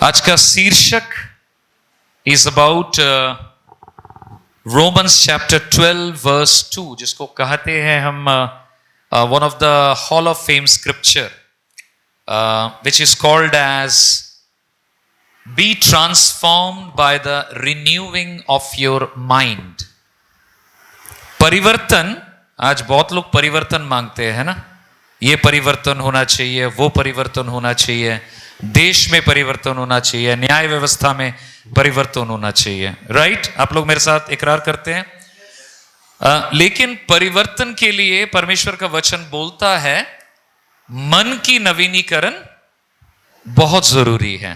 आज का शीर्षक is about Romans chapter 12 verse 2, जिसको कहते हैं हम one of the hall of fame scripture which is called as be transformed by the renewing of your mind. परिवर्तन, आज बहुत लोग परिवर्तन मांगते हैं ना, ये परिवर्तन होना चाहिए, वो परिवर्तन होना चाहिए, देश में परिवर्तन होना चाहिए, न्याय व्यवस्था में परिवर्तन होना चाहिए, राइट? आप लोग मेरे साथ इकरार करते हैं। लेकिन परिवर्तन के लिए परमेश्वर का वचन बोलता है मन की नवीनीकरण बहुत जरूरी है।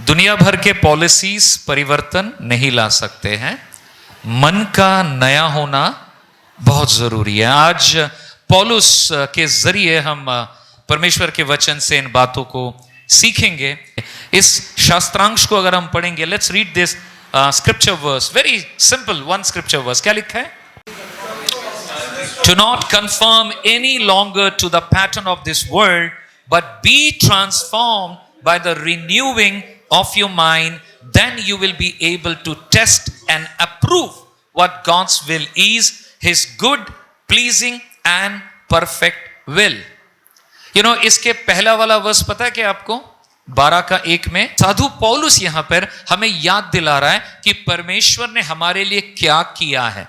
दुनिया भर के पॉलिसीज परिवर्तन नहीं ला सकते हैं, मन का नया होना बहुत जरूरी है। आज पौलुस के जरिए हम परमेश्वर के वचन से इन बातों को सीखेंगे। इस शास्त्रांश को अगर हम पढ़ेंगे, let's read this scripture verse, very simple one scripture verse. क्या लिखा है? Do not conform any longer to the pattern of this world, but be transformed by the renewing of your mind. Then you will be able to test and approve what God's will is, His good, pleasing and perfect will. इसके पहला वाला verse पता है कि आपको 12:1 में साधु पौलुस यहां पर हमें याद दिला रहा है कि परमेश्वर ने हमारे लिए क्या किया है।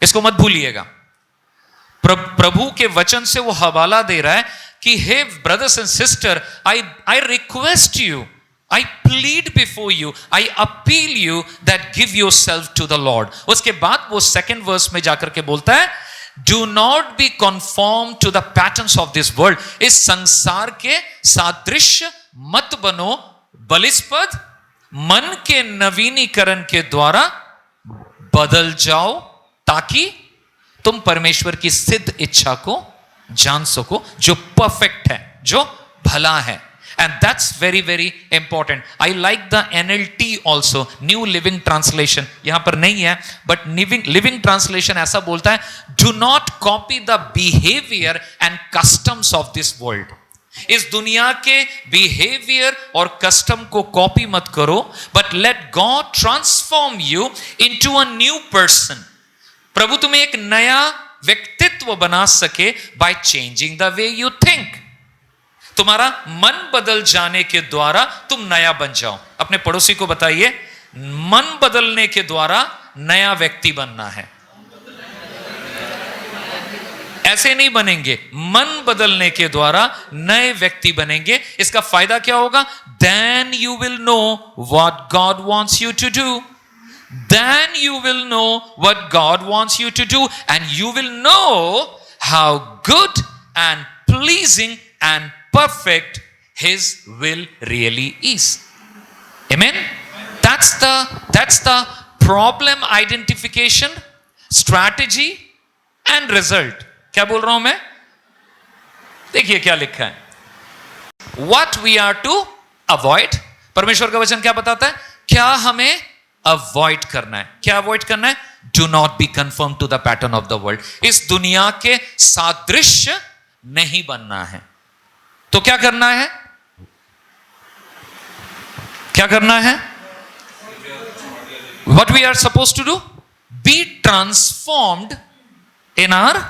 इसको मत भूलिएगा। प्रभु के वचन से वो हवाला दे रहा है कि hey brothers and sister, I request you, I plead before you, I appeal you that give yourself to the Lord. उसके बाद वो सेकंड वर्स में जाकर के बोलता है, Do not be conformed to the patterns of this world. इस संसार के सादृश्य मत बनो, बलिष्पद मन के नवीनीकरण के द्वारा बदल जाओ, ताकि तुम परमेश्वर की सिद्ध इच्छा को जान सको, जो परफेक्ट है, जो भला है। And that's very very important. I like the NLT also, New Living Translation. यहां पर नहीं है, but Living Translation ऐसा बोलता है, do not copy the behavior and customs of this world. इस दुनिया के behavior और custom को copy मत करो, but let God transform you into a new person. प्रभु तुम्हें एक नया व्यक्तित्व बना सके by changing the way you think. तुम्हारा मन बदल जाने के द्वारा तुम नया बन जाओ। अपने पड़ोसी को बताइए, मन बदलने के द्वारा नया व्यक्ति बनना है। ऐसे नहीं बनेंगे, मन बदलने के द्वारा नए व्यक्ति बनेंगे। इसका फायदा क्या होगा? Then you will know what God wants you to do. Then you will know what God wants you to do, and you will know how good and pleasing and perfect His will really is. Amen? That's the problem identification, strategy and result. क्या बोल रहा हूं मैं? देखिए क्या लिखा है, What we are to avoid. परमेश्वर का वचन क्या बताता है? क्या हमें अवॉइड करना है? क्या अवॉइड करना है? Do not be conformed to the pattern of the world. इस दुनिया के सादृश्य नहीं बनना है। तो क्या करना है? क्या करना है? What we are supposed to do? Be transformed in our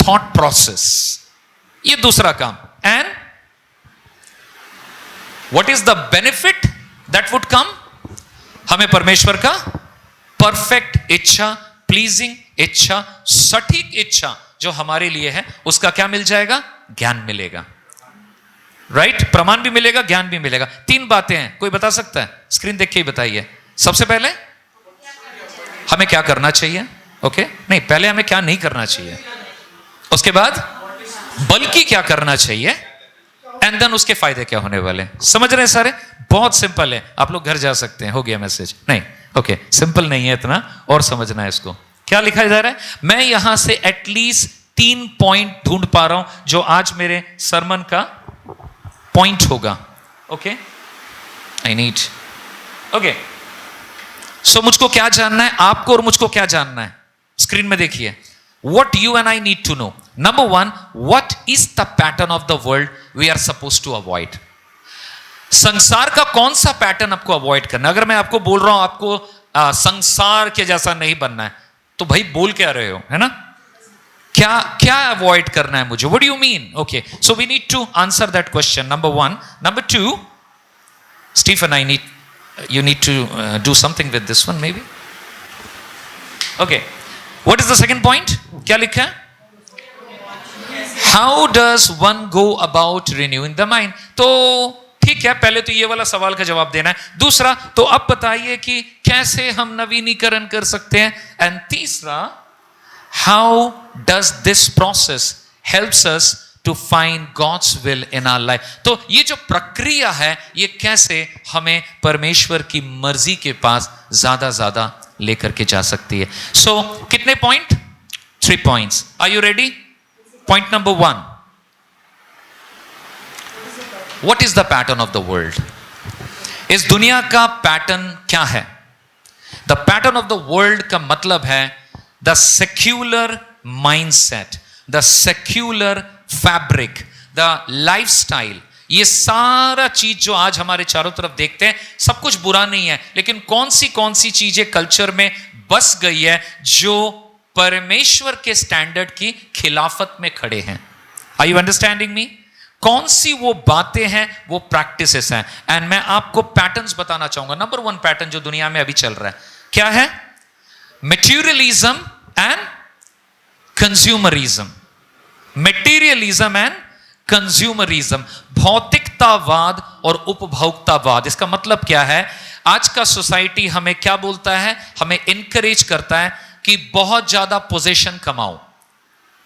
thought process. ये दूसरा काम। And what is the benefit that would come? हमें परमेश्वर का परफेक्ट इच्छा, प्लीजिंग इच्छा, सटीक इच्छा जो हमारे लिए है, उसका क्या मिल जाएगा? ज्ञान मिलेगा, राइट? प्रमाण भी मिलेगा, ज्ञान भी मिलेगा। 3 बातें हैं, कोई बता सकता है? स्क्रीन देख के ही बताइए। सबसे पहले हमें क्या करना चाहिए, ओके? नहीं, पहले हमें क्या नहीं करना चाहिए, उसके बाद बल्कि क्या करना चाहिए, एंड देन उसके फायदे क्या होने वाले। समझ रहे हैं सारे? बहुत सिंपल है, आप लोग घर जा सकते हैं। हो गया मैसेज? नहीं, ओके, सिंपल नहीं है इतना, और समझना है इसको। क्या लिखा जा रहा है? मैं यहां से एटलीस्ट 3 पॉइंट ढूंढ पा रहा हूं जो आज मेरे सरमन का पॉइंट होगा, okay? I need, okay. So मुझको क्या जानना है, आपको और मुझको क्या जानना है? स्क्रीन में देखिए, what you and I need to know. Number 1, what is the pattern of the world we are supposed to avoid? संसार का कौन सा पैटर्न आपको अवॉइड करना है? अगर मैं आपको बोल रहा हूं आपको संसार के जैसा नहीं बनना है, तो भाई बोल क्या रहे हो, है ना? क्या क्या अवॉइड करना है मुझे? What do you mean? Okay, so we need to answer that question, number 1. Number 2, Stephen, you need to do something with this one maybe. Okay, what is the second point? क्या लिखा है? How does one go about renewing the mind? तो ठीक है, पहले तो ये वाला सवाल का जवाब देना है. दूसरा, तो अब बताइए कि कैसे हम नवीनीकरण कर सकते हैं. एंड तीसरा, how does this process helps us to find God's will in our life? तो ये जो प्रक्रिया है, ये कैसे हमें परमेश्वर की मर्जी के पास ज्यादा लेकर के जा सकती है. सो कितने point? 3 points. Are you ready? Point number 1. What is the pattern of the world? इस दुनिया का पैटर्न क्या है? The pattern of the world का मतलब है the secular mindset, the secular fabric, the lifestyle. ये सारा चीज जो आज हमारे चारों तरफ देखते हैं, सब कुछ बुरा नहीं है, लेकिन कौन सी चीजें कल्चर में बस गई है जो परमेश्वर के स्टैंडर्ड की खिलाफत में खड़े हैं. Are you understanding me? कौन सी वो बातें हैं, वो प्रैक्टिसेस हैं. एंड मैं आपको पैटर्न्स बताना चाहूंगा. नंबर 1 पैटर्न जो दुनिया में अभी चल रहा है, क्या है? Materialism and consumerism. Materialism and consumerism, भौतिकतावाद और उपभोक्तावाद. इसका मतलब क्या है? आज का सोसाइटी हमें क्या बोलता है? हमें इनकरेज करता है कि बहुत ज्यादा पोजीशन कमाओ.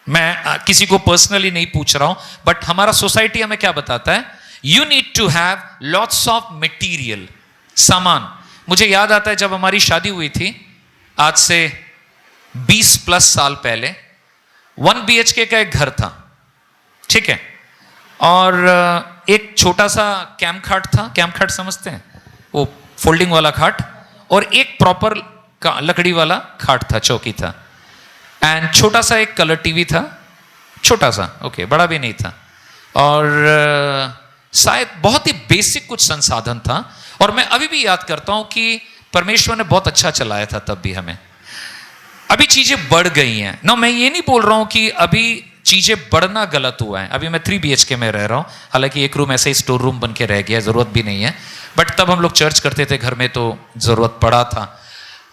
मैं किसी को पर्सनली नहीं पूछ रहा हूं, बट हमारा सोसाइटी हमें क्या बताता है? You need to have lots of material, सामान. मुझे याद आता है जब हमारी शादी हुई थी आज से 20+ साल पहले, 1 BHK का एक घर था, ठीक है, और एक छोटा सा कैंप खाट था. कैंप खाट समझते हैं? वो फोल्डिंग वाला खाट, और एक प्रॉपर लकड़ी वाला खाट था, चौकी था, एंड छोटा सा एक कलर टीवी था, छोटा सा, ओके, बड़ा भी नहीं था, और शायद बहुत ही बेसिक कुछ संसाधन था. और मैं अभी भी याद करता हूं कि परमेश्वर ने बहुत अच्छा चलाया था तब भी हमें. अभी चीजें बढ़ गई हैं ना. मैं ये नहीं बोल रहा हूं कि अभी चीजें बढ़ना गलत हुआ है. अभी मैं 3 BHK में रह रहा हूं, हालांकि एक रूम ऐसे ही स्टोर रूम बन के रह गया, जरूरत भी नहीं है, बट तब हम लोग चर्च करते थे घर में, तो जरूरत पड़ा था.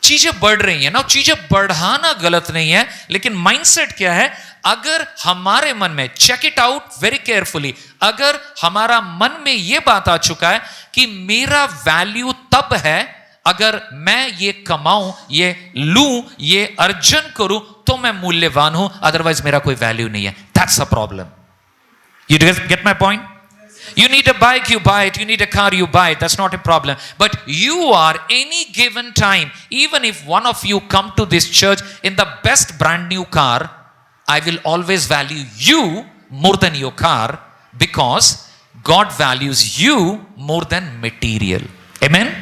चीजें बढ़ रही हैं ना. चीजें बढ़ाना गलत नहीं है, लेकिन माइंडसेट क्या है? अगर हमारे मन में, check it out very carefully, अगर हमारा मन में यह बात आ चुका है कि मेरा वैल्यू तब है अगर मैं ये कमाऊं, ये लूं, ये अर्जन करूं, तो मैं मूल्यवान हूं, अदरवाइज मेरा कोई वैल्यू नहीं है. That's a problem. You get my point? You need a bike, you buy it. You need a car, you buy it. That's not a problem. But you are, any given time, even if one of you come to this church in the best brand new car, I will always value you more than your car, because God values you more than material. Amen?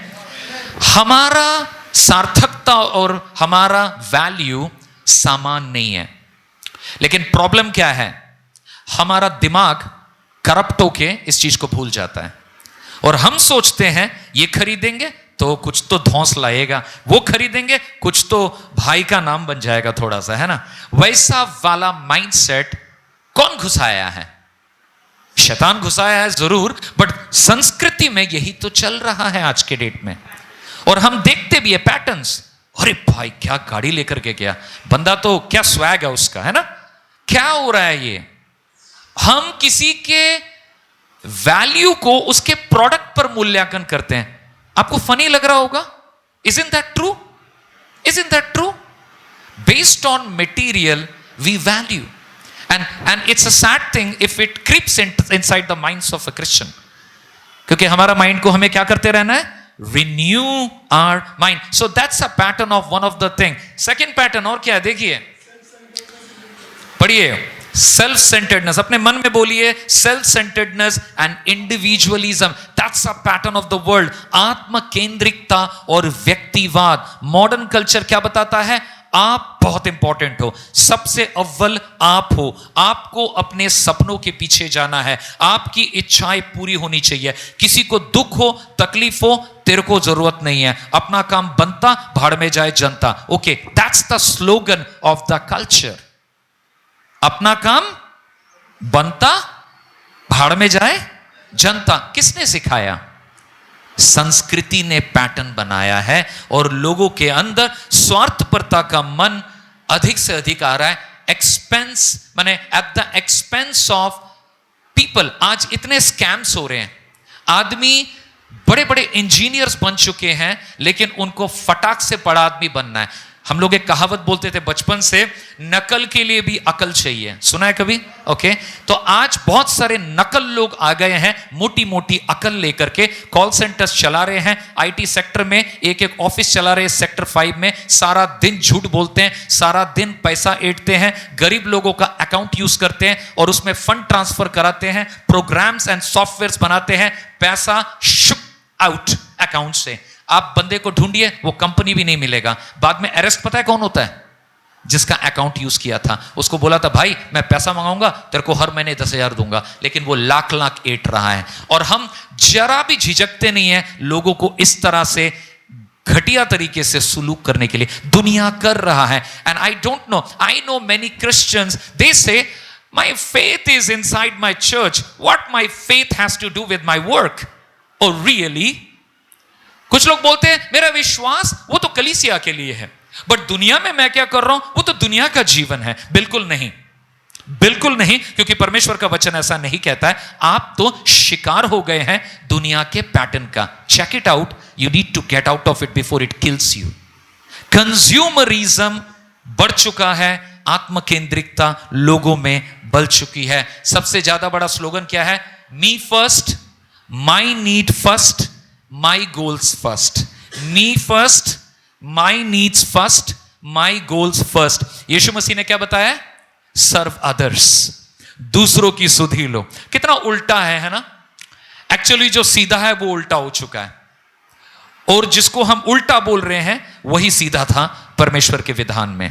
हमारा सार्थकता और हमारा value सामान नहीं है, लेकिन problem क्या है? हमारा दिमाग करप्ट होके इस चीज को भूल जाता है, और हम सोचते हैं ये खरीदेंगे तो कुछ तो धौंस लाएगा, वो खरीदेंगे कुछ तो भाई का नाम बन जाएगा थोड़ा सा, है ना. वैसा वाला माइंडसेट कौन घुसाया है? शैतान घुसाया है जरूर, बट संस्कृति में यही तो चल रहा है आज के डेट में. और हम देखते भी है पैटर्न्स. अरे भाई क्या गाड़ी लेकर के गया बंदा, तो क्या स्वैग है उसका, है ना. क्या हो रहा है ये? हम किसी के वैल्यू को उसके प्रोडक्ट पर मूल्यांकन करते हैं. आपको फनी लग रहा होगा. Isn't that true? Isn't that true? Based on material we value, and it's a sad thing if it creeps inside the minds of a Christian. क्योंकि हमारा माइंड को हमें क्या करते रहना है? Renew our mind. So that's a pattern of one of the thing. Second pattern और क्या है? देखिए, पढ़िए. सेल्फ सेंटर्डनेस, अपने मन में बोलिए, self centredness and individualism. That's a pattern of the world. आत्म केंद्रिकता और व्यक्तिवाद. मॉडर्न कल्चर क्या बताता है? आप बहुत इंपॉर्टेंट हो, सबसे अव्वल आप हो। आपको अपने सपनों के पीछे जाना है, आपकी इच्छाएं पूरी होनी चाहिए। किसी को दुख हो, तकलीफ हो, तेरे को जरूरत नहीं है। अपना काम बनता, भाड़ में जाए जनता। Okay, that's the slogan of the culture. अपना काम बनता, भाड़ में जाए जनता। किसने सिखाया? संस्कृति ने पैटर्न बनाया है और लोगों के अंदर स्वार्थपरता का मन अधिक से अधिक आ रहा है। एक्सपेंस माने at the expense of people. आज इतने स्कैम्स हो रहे हैं, आदमी बड़े बड़े इंजीनियर्स बन चुके हैं, लेकिन उनको फटाक से बड़ा आदमी बनना है। हम लोग एक कहावत बोलते थे बचपन से, नकल के लिए भी अकल चाहिए। सुना है कभी? ओके, तो आज बहुत सारे नकल लोग आ गए हैं, मोटी मोटी अकल लेकर के कॉल सेंटर्स चला रहे हैं, आईटी सेक्टर में एक एक ऑफिस चला रहे हैं, सेक्टर 5 में सारा दिन झूठ बोलते हैं, सारा दिन पैसा ऐंठते हैं, गरीब लोगों का अकाउंट यूज करते हैं और उसमें फंड ट्रांसफर कराते हैं, प्रोग्राम्स एंड सॉफ्टवेयर्स बनाते हैं, पैसा शुक आउट अकाउंट से। आप बंदे को ढूंढिए, वो कंपनी भी नहीं मिलेगा। बाद में अरेस्ट पता है कौन होता है? जिसका अकाउंट यूज किया था। उसको बोला था भाई मैं पैसा मंगाऊंगा, तेरे को हर महीने 10,000 दूंगा, लेकिन वो लाख लाख ऐंठ रहा है। और हम जरा भी झिझकते नहीं है लोगों को इस तरह से घटिया तरीके से सुलूक करने के लिए। दुनिया कर रहा है। And I don't know, I know many Christians, they say my faith is inside my church, what my faith has to do with my work. और रियली कुछ लोग बोलते हैं मेरा विश्वास वो तो कलीसिया के लिए है, बट दुनिया में मैं क्या कर रहा हूं वो तो दुनिया का जीवन है। बिल्कुल नहीं, बिल्कुल नहीं, क्योंकि परमेश्वर का वचन ऐसा नहीं कहता है। आप तो शिकार हो गए हैं दुनिया के पैटर्न का। Check it out, you need to get out of it before it kills you. Consumerism बढ़ चुका है, आत्म केंद्रिकता लोगों में बढ़ चुकी है। सबसे ज्यादा बड़ा स्लोगन क्या है? Me first, my need first, my goals first. Me first, my needs first, my goals first. Yeshu Masih ने क्या बताया? सर्व अदर्स, दूसरों की सुधि लो। कितना उल्टा है ना? एक्चुअली जो सीधा है वो उल्टा हो चुका है, और जिसको हम उल्टा बोल रहे हैं वही सीधा था परमेश्वर के विधान में।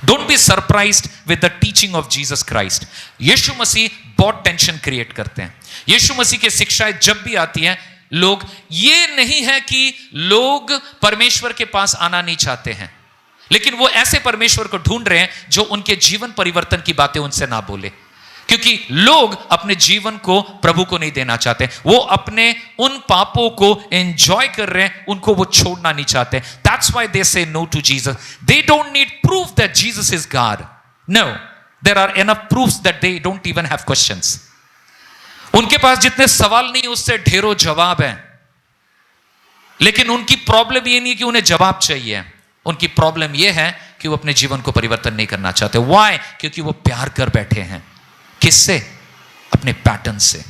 Don't be surprised with the teaching of Jesus Christ. Yeshu Masih बहुत टेंशन क्रिएट करते हैं। यीशु मसीह की शिक्षाएं जब भी आती हैं, लोग, ये नहीं है कि लोग परमेश्वर के पास आना नहीं चाहते हैं, लेकिन वो ऐसे परमेश्वर को ढूंढ रहे हैं जो उनके जीवन परिवर्तन की बातें उनसे ना बोले, क्योंकि लोग अपने जीवन को प्रभु को नहीं देना चाहते। वो अपने उन पापों को एंजॉय कर रहे हैं, उनको वो छोड़ना नहीं चाहते। That's why they say no to Jesus. They don't need proof that Jesus is God. No, there are enough proofs that they don't even have questions. उनके पास जितने सवाल नहीं उससे ढेरों जवाब हैं, लेकिन उनकी प्रॉब्लम ये नहीं कि उन्हें जवाब चाहिए। उनकी प्रॉब्लम ये है कि वो अपने जीवन को परिवर्तन नहीं करना चाहते। व्हाई? क्योंकि वो प्यार कर बैठे हैं। किससे? अपने पैटर्न से।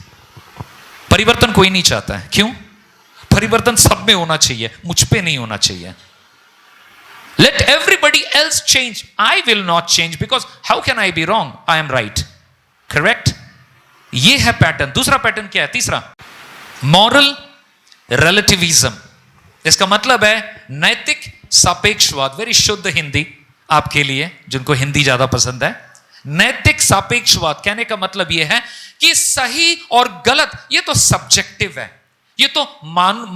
परिवर्तन कोई नहीं चाहता है। क्यों? परिवर्तन सब में होना चाहिए, मुझ पे नहीं होना चाहिए। Let everybody else change, I will not change, because how can I be wrong? I am right. Correct? ये है पैटर्न। दूसरा पैटर्न क्या है? तीसरा, मॉरल रिलेटिविज्म। इसका मतलब है नैतिक सापेक्षवाद। वेरी शुद्ध हिंदी आपके लिए जिनको हिंदी ज्यादा पसंद है। नैतिक सापेक्षवाद कहने का मतलब यह है कि सही और गलत ये तो सब्जेक्टिव है, ये तो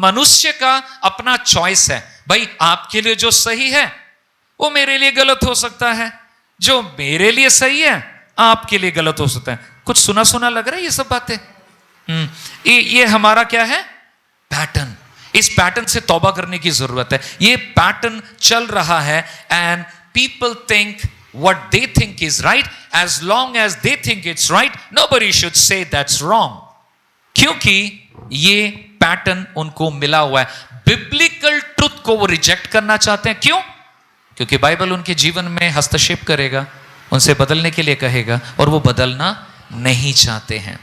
मनुष्य का अपना चॉइस है। भाई आपके लिए जो सही है वो मेरे लिए गलत हो सकता है, जो मेरे लिए सही है आपके लिए गलत हो सकता है। कुछ सुना सुना लग रहा है ये सब बातें? ये हमारा क्या है? पैटर्न। इस पैटर्न से तौबा करने की जरूरत है। ये पैटर्न चल रहा है and people think what they think is right. As long as they think it's right, nobody should say that's wrong, क्योंकि ये पैटर्न उनको मिला हुआ है। बिब्लिकल ट्रुथ को वो रिजेक्ट करना चाहते हैं। क्यों? क्योंकि बाइबल उनके जीवन में हस्तक्षेप करेगा, उनसे बदलने के लिए कहेगा, और वो बदलना नहीं चाहते हैं।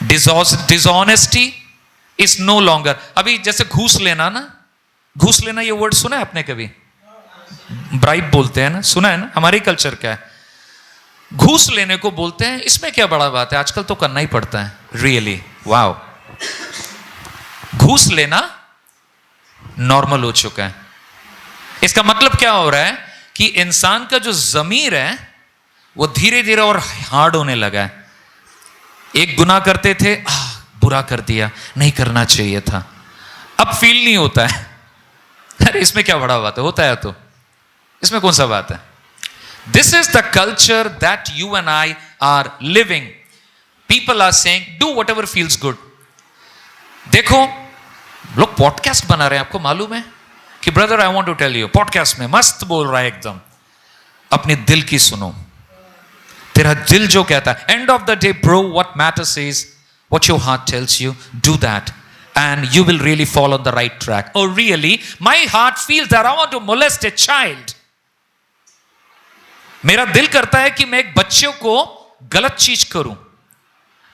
Dishonesty is no longer. अभी जैसे घूस लेना ना, घूस लेना ये वर्ड सुना है आपने कभी? ब्राइब बोलते हैं ना, सुना है ना? हमारे कल्चर क्या है, घूस लेने को बोलते हैं। इसमें क्या बड़ा बात है, आजकल तो करना ही पड़ता है। रियली वाओ, घूस लेना नॉर्मल हो चुका है। इसका मतलब क्या हो रहा है कि इंसान का जो जमीर है वो धीरे धीरे और हार्ड होने लगा है। एक गुनाह करते थे, बुरा कर दिया, नहीं करना चाहिए था, अब फील नहीं होता है। अरे इसमें क्या बड़ा बात है, होता है तो इसमें कौन सा बात है। This is the culture that you and I are living. People are saying do whatever feels good. देखो लोग पॉडकास्ट बना रहे हैं, आपको मालूम है कि brother I want to tell you, podcast में मस्त बोल रहा है एकदम, अपने दिल की सुनो, तेरा दिल जो कहता है। End of the day bro, what matters is what your heart tells you, do that and you will really fall on the right track. Oh really, my heart feels that I want to molest a child. मेरा दिल करता है कि मैं एक बच्चे को गलत चीज करूं,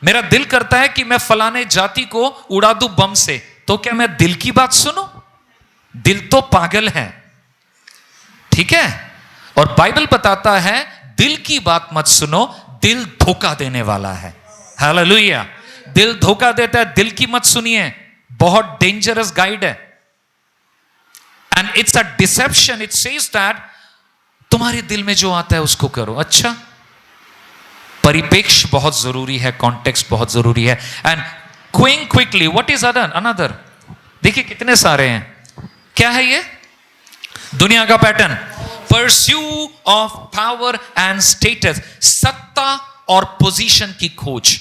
मेरा दिल करता है कि मैं फलाने जाति को उड़ा दूं बम से, तो क्या मैं दिल की बात सुनूं? दिल तो पागल है, ठीक है। और बाइबल बताता है दिल की बात मत सुनो, दिल धोखा देने वाला है। हालेलुया। दिल धोखा देता है, दिल की मत सुनिए, बहुत डेंजरस गाइड है। And it's a deception. It says that तुम्हारे दिल में जो आता है उसको करो। अच्छा, परिपेक्ष बहुत जरूरी है, कॉन्टेक्स्ट बहुत जरूरी है। And Qing quickly, what is another, देखिए कितने सारे हैं। क्या है ये दुनिया का pattern? Pursue of power and status, सत्ता और पोजीशन की खोज।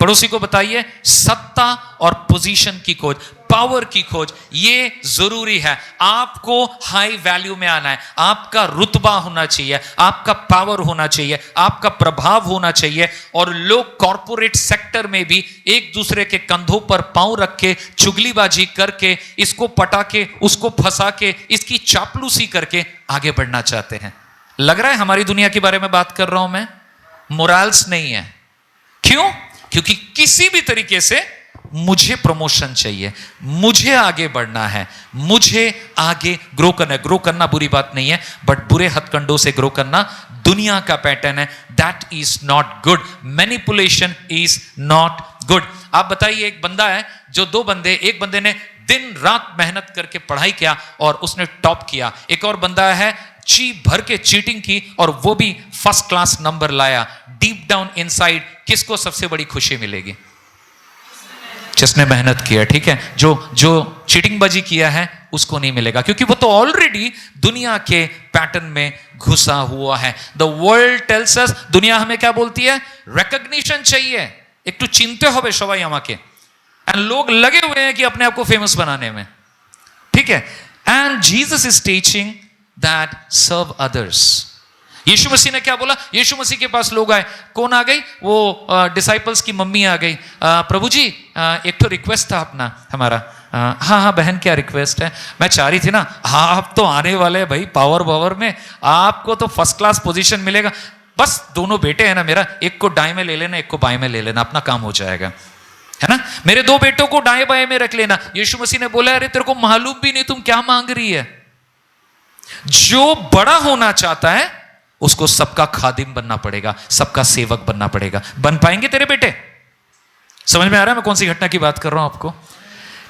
पड़ोसी को बताइए, सत्ता और पोजीशन की खोज, पावर की खोज, ये जरूरी है। आपको हाई वैल्यू में आना है, आपका रुतबा होना चाहिए, आपका पावर होना चाहिए, आपका प्रभाव होना चाहिए। और लोग कॉर्पोरेट सेक्टर में भी एक दूसरे के कंधों पर पांव रख के चुगलीबाजी करके, इसको पटा के, उसको फंसा के, इसकी चापलूसी करके आगे बढ़ना चाहते हैं। लग रहा है हमारी दुनिया के बारे में बात कर रहा हूं मैं। मोरल्स नहीं है। क्यों? क्योंकि किसी भी तरीके से मुझे प्रमोशन चाहिए, मुझे आगे बढ़ना है, मुझे आगे ग्रो करना है। ग्रो करना बुरी बात नहीं है, बट बुरे हथकंडों से ग्रो करना दुनिया का पैटर्न है। That is not good. Manipulation is not good. आप बताइए, एक बंदा है जो दो बंदे, एक बंदे ने दिन रात मेहनत करके पढ़ाई किया और उसने टॉप किया, एक और बंदा है जी भर के चीटिंग की और वो भी फर्स्ट क्लास नंबर लाया। डीप डाउन इनसाइड किसको सबसे बड़ी खुशी मिलेगी? जिसने मेहनत किया, ठीक है। जो चीटिंग बाजी किया है उसको नहीं मिलेगा, क्योंकि वो तो ऑलरेडी दुनिया के पैटर्न में घुसा हुआ है। द वर्ल्ड टेल्स अस, दुनिया हमें क्या बोलती है? रिकॉग्निशन चाहिए, एक तो चिंते हो सबाई আমাকে। एंड लोग लगे हुए हैं कि अपने आप को फेमस बनाने में, ठीक है। And Jesus is teaching that serve others. Yeshu Masih ने क्या बोला? यीशु मसीह के पास लोग आए, कौन आ गई? वो डिसाइपल्स की मम्मी आ गई। प्रभु जी एक तो रिक्वेस्ट था अपना हमारा। हाँ हाँ बहन, क्या रिक्वेस्ट है? मैं चाह रही थी ना, हाँ आप तो आने वाले भाई पावर में, आपको तो फर्स्ट क्लास पोजीशन मिलेगा। बस दोनों बेटे हैं ना मेरा, एक को दाएं में ले लेना, एक को बाएं में ले लेना, अपना काम हो जाएगा, है ना। मेरे दो बेटों को दाएं बाएं में रख लेना। यीशु मसीह ने बोला, अरे तेरे को मालूम भी नहीं तुम क्या मांग रही है। जो बड़ा होना चाहता है उसको सबका खादिम बनना पड़ेगा, सबका सेवक बनना पड़ेगा। बन पाएंगे तेरे बेटे? समझ में आ रहा है मैं कौन सी घटना की बात कर रहा हूं आपको?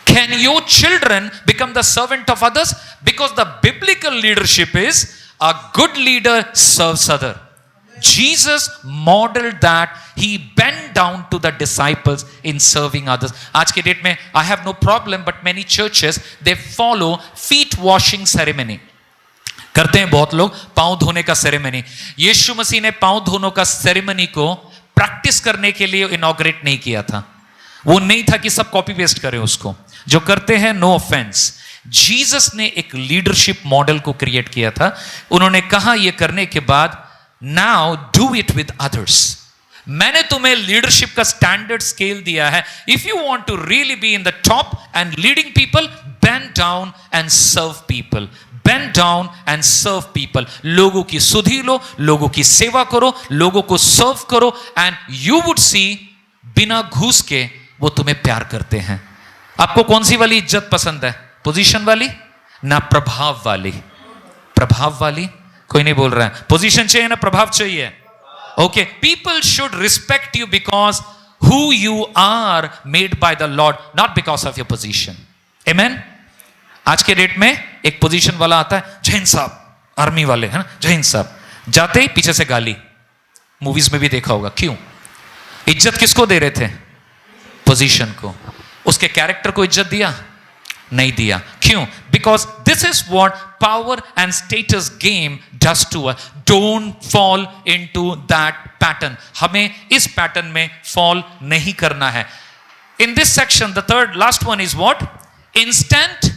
Can your children become the servant of others? Because the biblical leadership is a good leader serves other. Jesus modeled that. He bent down to the disciples in serving others. आज के डेट में I have no problem, but many churches they follow feet washing ceremony. करते हैं बहुत लोग पांव धोने का सेरेमनी। यीशु मसीह ने पांव धोने का सेरेमनी को प्रैक्टिस करने के लिए इनॉग्रेट नहीं किया था। वो नहीं था कि सब कॉपी पेस्ट करें उसको। जो करते हैं, नो ऑफेंस, जीसस ने एक लीडरशिप मॉडल को क्रिएट किया था। उन्होंने कहा ये करने के बाद, now do it with others. मैंने तुम्हें लीडरशिप का स्टैंडर्ड स्केल दिया है। If you want to really be in the top and leading people, bend down and serve people. Bend down and serve people. लोगों की सुधि लो, लोगों की सेवा करो, लोगों को सर्व करो, एंड यू वुड सी बिना घूस के वो तुम्हें प्यार करते हैं। आपको कौन सी वाली इज्जत पसंद है? पोजीशन वाली ना प्रभाव वाली? प्रभाव वाली कोई नहीं बोल रहा है। पोजीशन चाहिए ना प्रभाव चाहिए? Okay, people should respect you because who you are made by the Lord, not because of your position. Amen. आज के डेट में एक पोजीशन वाला आता है, जैन साहब, आर्मी वाले है ना, जैन साहब, जाते ही पीछे से गाली। मूवीज में भी देखा होगा। क्यों? इज्जत किसको दे रहे थे? पोजीशन को। उसके कैरेक्टर को इज्जत दिया? नहीं दिया। क्यों? Because this is what power and status game does to us. Don't fall into that pattern. हमें इस पैटर्न में फॉल नहीं करना है। In this section the third last one is what? Instant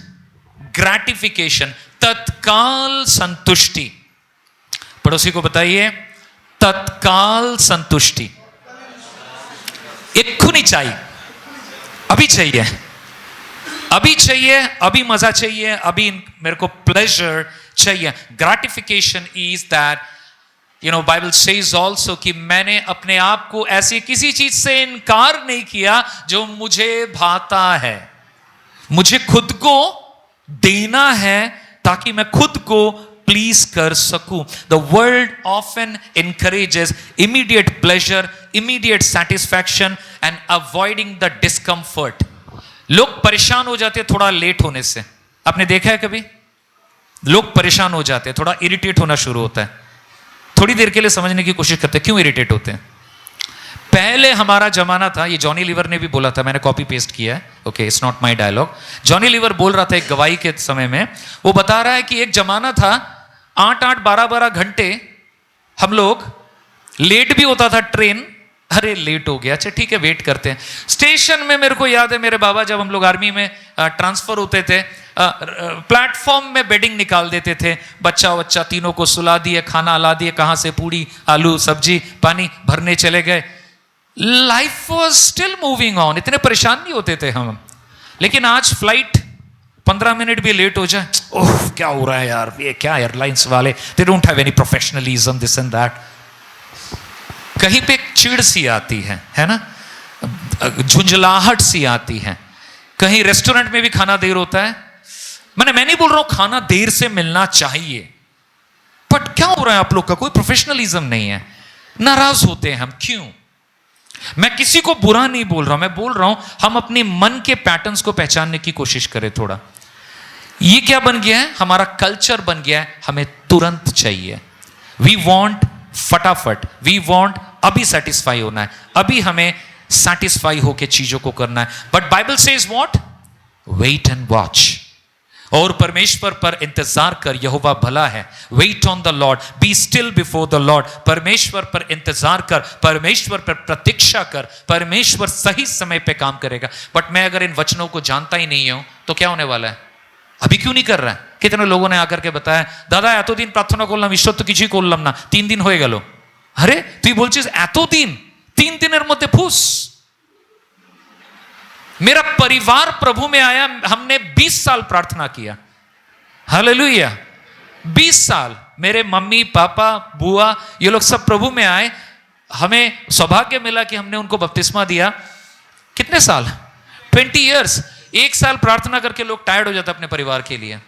gratification, तत्काल संतुष्टि। पड़ोसी को बताइए, तत्काल संतुष्टि। एक खूनी चाहिए, अभी चाहिए, अभी चाहिए, अभी मजा चाहिए, अभी मेरे को प्लेजर चाहिए। Gratification is that, you know, Bible says also कि मैंने अपने आप को ऐसी किसी चीज से इनकार नहीं किया जो मुझे भाता है। मुझे खुद को देना है ताकि मैं खुद को प्लीज कर सकूं। The world often encourages immediate pleasure, immediate satisfaction and avoiding the discomfort. लोग परेशान हो जाते हैं थोड़ा लेट होने से। आपने देखा है कभी? लोग परेशान हो जाते हैं, थोड़ा इरिटेट होना शुरू होता है। थोड़ी देर के लिए समझने की कोशिश करते हैं क्यों इरिटेट होते हैं। पहले हमारा जमाना था, ये जॉनी लीवर ने भी बोला था, मैंने कॉपी पेस्ट किया है, okay, it's not my dialogue. Johnny Lever बोल रहा था एक गवाही के समय में, वो बता रहा है कि एक जमाना था 8-8, 12-12 घंटे हम लोग, लेट भी होता था ट्रेन, अरे लेट हो गया, अच्छा ठीक है वेट करते हैं। स्टेशन में मेरे को याद है मेरे बाबा जब हम लोग आर्मी में ट्रांसफर होते थे, प्लेटफॉर्म में बेडिंग निकाल देते थे, बच्चा बच्चा तीनों को सुला दिए, खाना ला दिए, कहां से पूड़ी आलू सब्जी पानी भरने चले गए। Life was still moving on, इतने परेशान नहीं होते थे हम। लेकिन आज फ्लाइट 15 मिनट भी लेट हो जाए, ओह क्या हो रहा है यार, ये क्या एयरलाइंस वाले, they don't have any professionalism, this and that. कहीं पे चिढ़ सी आती है ना, झुंझलाहट सी आती है। कहीं रेस्टोरेंट में भी खाना देर होता है। मैं नहीं बोल रहा हूं खाना देर से मिलना चाहिए, बट क्या हो रहा है आप लोग का, कोई प्रोफेशनलिज्म नहीं है, नाराज होते हैं हम। क्यों? मैं किसी को बुरा नहीं बोल रहा हूं, मैं बोल रहा हूं हम अपने मन के पैटर्न्स को पहचानने की कोशिश करें थोड़ा। ये क्या बन गया है? हमारा कल्चर बन गया है, हमें तुरंत चाहिए। वी वॉन्ट फटाफट, वी वॉन्ट अभी सेटिस्फाई होना है, अभी हमें सेटिस्फाई होकर चीजों को करना है। But Bible says what? Wait and watch. और परमेश्वर पर इंतजार कर, यहोवा भला है। Wait on the Lord, be still before the Lord. परमेश्वर पर इंतजार कर, परमेश्वर पर प्रतीक्षा कर, परमेश्वर सही समय पे काम करेगा। बट मैं अगर इन वचनों को जानता ही नहीं हूं तो क्या होने वाला है? अभी क्यों नहीं कर रहा है? कितने लोगों ने आकर के बताया, दादा एतो दिन प्रार्थना করলাম, ঈশ্বর তো কিছুই করলাম না, 3 दिन হয়ে গেল। আরে তুই বলছিস এত দিন, 3 দিনের মধ্যে ফুস। मेरा परिवार प्रभु में आया, हमने 20 साल प्रार्थना किया, हालेलुया। 20 साल मेरे मम्मी पापा बुआ ये लोग सब प्रभु में आए, हमें सौभाग्य मिला कि हमने उनको बपतिस्मा दिया। कितने साल? 20 years। 1 साल प्रार्थना करके लोग टायर्ड हो जाते अपने परिवार के लिए।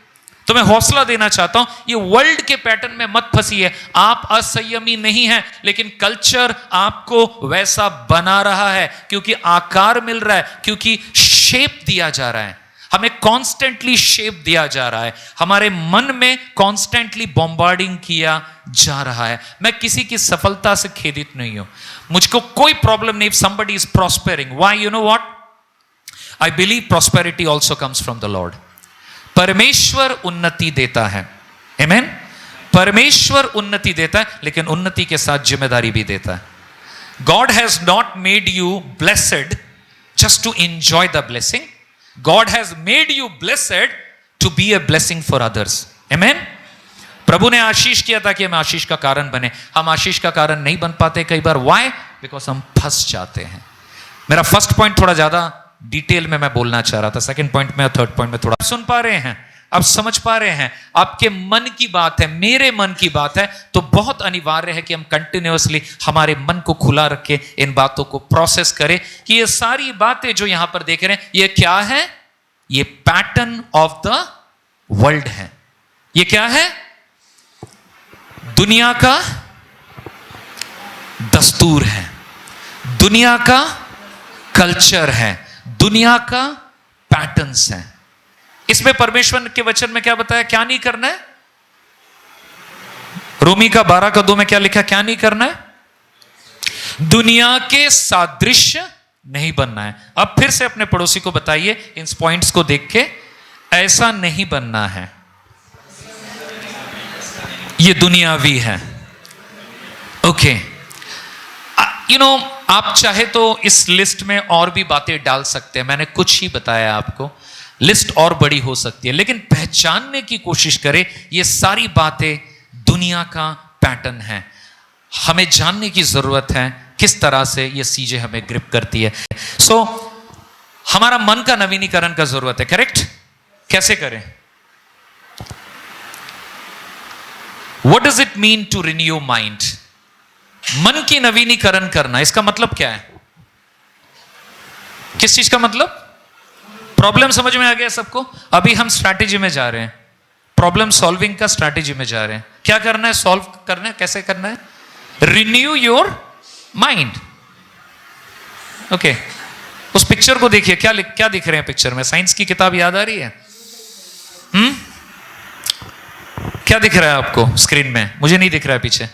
तो मैं हौसला देना चाहता हूं, ये वर्ल्ड के पैटर्न में मत फंसिए। आप असंयमी नहीं हैं, लेकिन कल्चर आपको वैसा बना रहा है, क्योंकि आकार मिल रहा है, क्योंकि शेप दिया जा रहा है, हमें कॉन्स्टेंटली शेप दिया जा रहा है, हमारे मन में कॉन्स्टेंटली बॉम्बार्डिंग किया जा रहा है। मैं किसी की सफलता से खेदित नहीं हूं, मुझको कोई प्रॉब्लम नहीं। somebody is prospering, why? You know what? I believe prosperity also comes from the Lord. परमेश्वर उन्नति देता है, आमेन। परमेश्वर उन्नति देता है, लेकिन उन्नति के साथ जिम्मेदारी भी देता है। God has not made you blessed just to enjoy the blessing. God has made you blessed to be a blessing for others. Amen. प्रभु ने आशीष किया था कि हम आशीष का कारण बने। हम आशीष का कारण नहीं बन पाते कई बार। Why? Because हम फंस जाते हैं। मेरा फर्स्ट पॉइंट थोड़ा ज्यादा डिटेल में मैं बोलना चाह रहा था, सेकंड पॉइंट में और थर्ड पॉइंट में थोड़ा सुन पा रहे हैं, आप समझ पा रहे हैं, आपके मन की बात है, मेरे मन की बात है, तो बहुत अनिवार्य है कि हम कंटिन्यूअसली हमारे मन को खुला रख के इन बातों को प्रोसेस करें कि ये सारी बातें जो यहां पर देख रहे हैं, ये क्या है? ये पैटर्न ऑफ द वर्ल्ड है। ये क्या है? दुनिया का दस्तूर है, दुनिया का कल्चर है, दुनिया का पैटर्न्स है। इसमें परमेश्वर के वचन में क्या बताया, क्या नहीं करना है? रोमी का 12:2 में क्या लिखा, क्या नहीं करना है? दुनिया के सादृश्य नहीं बनना है। अब फिर से अपने पड़ोसी को बताइए इन पॉइंट्स को देख के, ऐसा नहीं बनना है, ये दुनियावी है। ओके, आप चाहे तो इस लिस्ट में और भी बातें डाल सकते हैं, मैंने कुछ ही बताया आपको, लिस्ट और बड़ी हो सकती है, लेकिन पहचानने की कोशिश करें ये सारी बातें दुनिया का पैटर्न है। हमें जानने की जरूरत है किस तरह से ये चीजें हमें ग्रिप करती है। सो हमारा मन का नवीनीकरण का जरूरत है, करेक्ट? कैसे करें? What does it mean to renew mind? मन की नवीनीकरण करना, इसका मतलब क्या है? किस चीज का मतलब? प्रॉब्लम समझ में आ गया सबको? अभी हम स्ट्रैटेजी में जा रहे हैं, प्रॉब्लम सॉल्विंग का स्ट्रैटेजी में जा रहे हैं। क्या करना है? सॉल्व करना है। कैसे करना है? Renew your mind. ओके, उस पिक्चर को देखिए, क्या दिख रहे हैं पिक्चर में? साइंस की किताब याद आ रही है? क्या दिख रहा है आपको स्क्रीन में? मुझे नहीं दिख रहा है पीछे।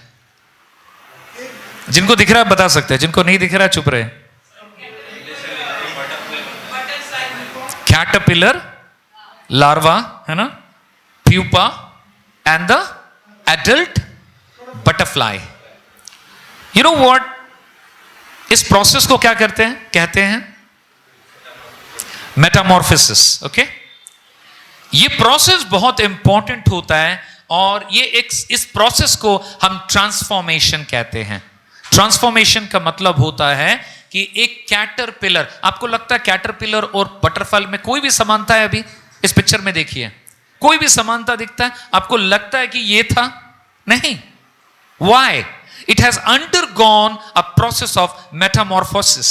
जिनको दिख रहा है बता सकते हैं, जिनको नहीं दिख रहा है चुप रहे। कैटरपिलर, लार्वा है ना, pupa and the adult butterfly. You know what, इस प्रोसेस को क्या कहते हैं? मेटामॉर्फोसिस। ओके, ये प्रोसेस बहुत इंपॉर्टेंट होता है और इस प्रोसेस को हम ट्रांसफॉर्मेशन कहते हैं। ट्रांसफॉर्मेशन का मतलब होता है कि एक कैटरपिलर, आपको लगता है कैटरपिलर और बटरफ्लाई में कोई भी समानता है? अभी इस पिक्चर में देखिए, कोई भी समानता दिखता है? आपको लगता है कि ये था? नहीं। Why? It has undergone a process of metamorphosis.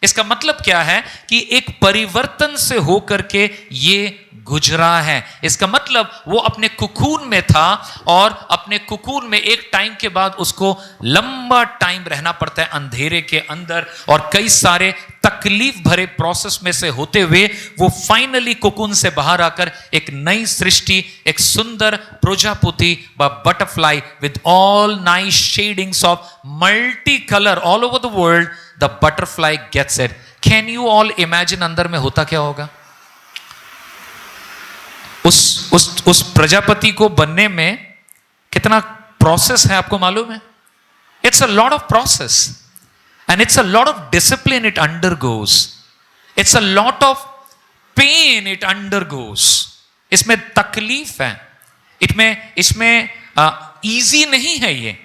इसका मतलब क्या है कि एक परिवर्तन से होकर के ये गुजरा है। इसका मतलब वो अपने कुकून में था और अपने कुकून में एक टाइम के बाद उसको लंबा टाइम रहना पड़ता है अंधेरे के अंदर, और कई सारे तकलीफ भरे प्रोसेस में से होते हुए वो फाइनली कुकून से बाहर आकर एक नई सृष्टि, एक सुंदर प्रजापति व butterfly with all nice shadings of multi colour all over the world, the butterfly gets it. Can you all imagine अंदर में होता क्या होगा? उस प्रजापति को बनने में कितना प्रोसेस है आपको मालूम है? It's a lot of process and it's a lot of discipline it undergoes, it's a lot of pain it undergoes. इसमें तकलीफ है, इसमें इजी नहीं है ये,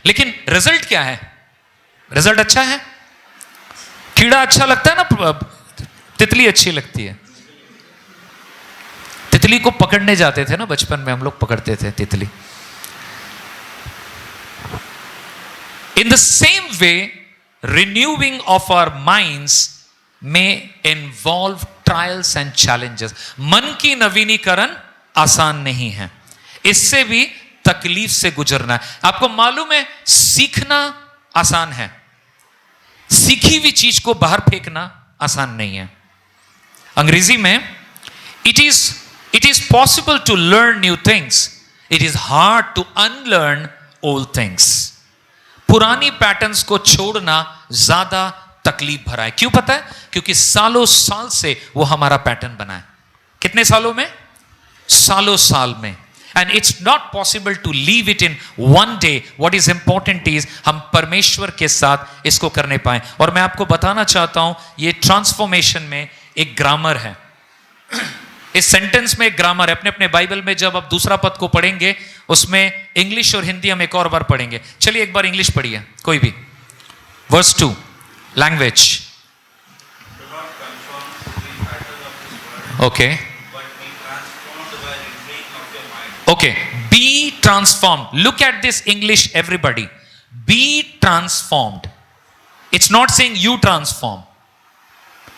लेकिन रिजल्ट क्या है? रिजल्ट अच्छा है। कीड़ा अच्छा लगता है ना, तितली अच्छी लगती है। तितली को पकड़ने जाते थे ना, बचपन में हम लोग पकड़ते थे तितली। In the same way renewing of our minds में इन्वॉल्व ट्रायल्स एंड चैलेंजेस। मन की नवीनीकरण आसान नहीं है, इससे भी तकलीफ से गुजरना है। आपको मालूम है सीखना आसान है, सीखी हुई चीज को बाहर फेंकना आसान नहीं है। अंग्रेजी में It is possible to learn new things. It is hard to unlearn old things. पुरानी पैटर्न्स को छोड़ना ज्यादा तकलीफ भरा है। क्यों पता है? क्योंकि सालों साल से वो हमारा पैटर्न बना है। कितने सालों में? सालों साल में। And it's not possible to leave it in one day. What is important is हम परमेश्वर के साथ इसको करने पाए। और मैं आपको बताना चाहता हूं, ये ट्रांसफॉर्मेशन में एक ग्रामर है। इस सेंटेंस में एक ग्रामर है। अपने अपने बाइबल में जब आप दूसरा पद को पढ़ेंगे, उसमें इंग्लिश और हिंदी हम एक और बार पढ़ेंगे। चलिए एक बार इंग्लिश पढ़िए, कोई भी। Verse 2 language. Okay okay, be transformed. Look at this English everybody, be transformed. It's not saying you transform.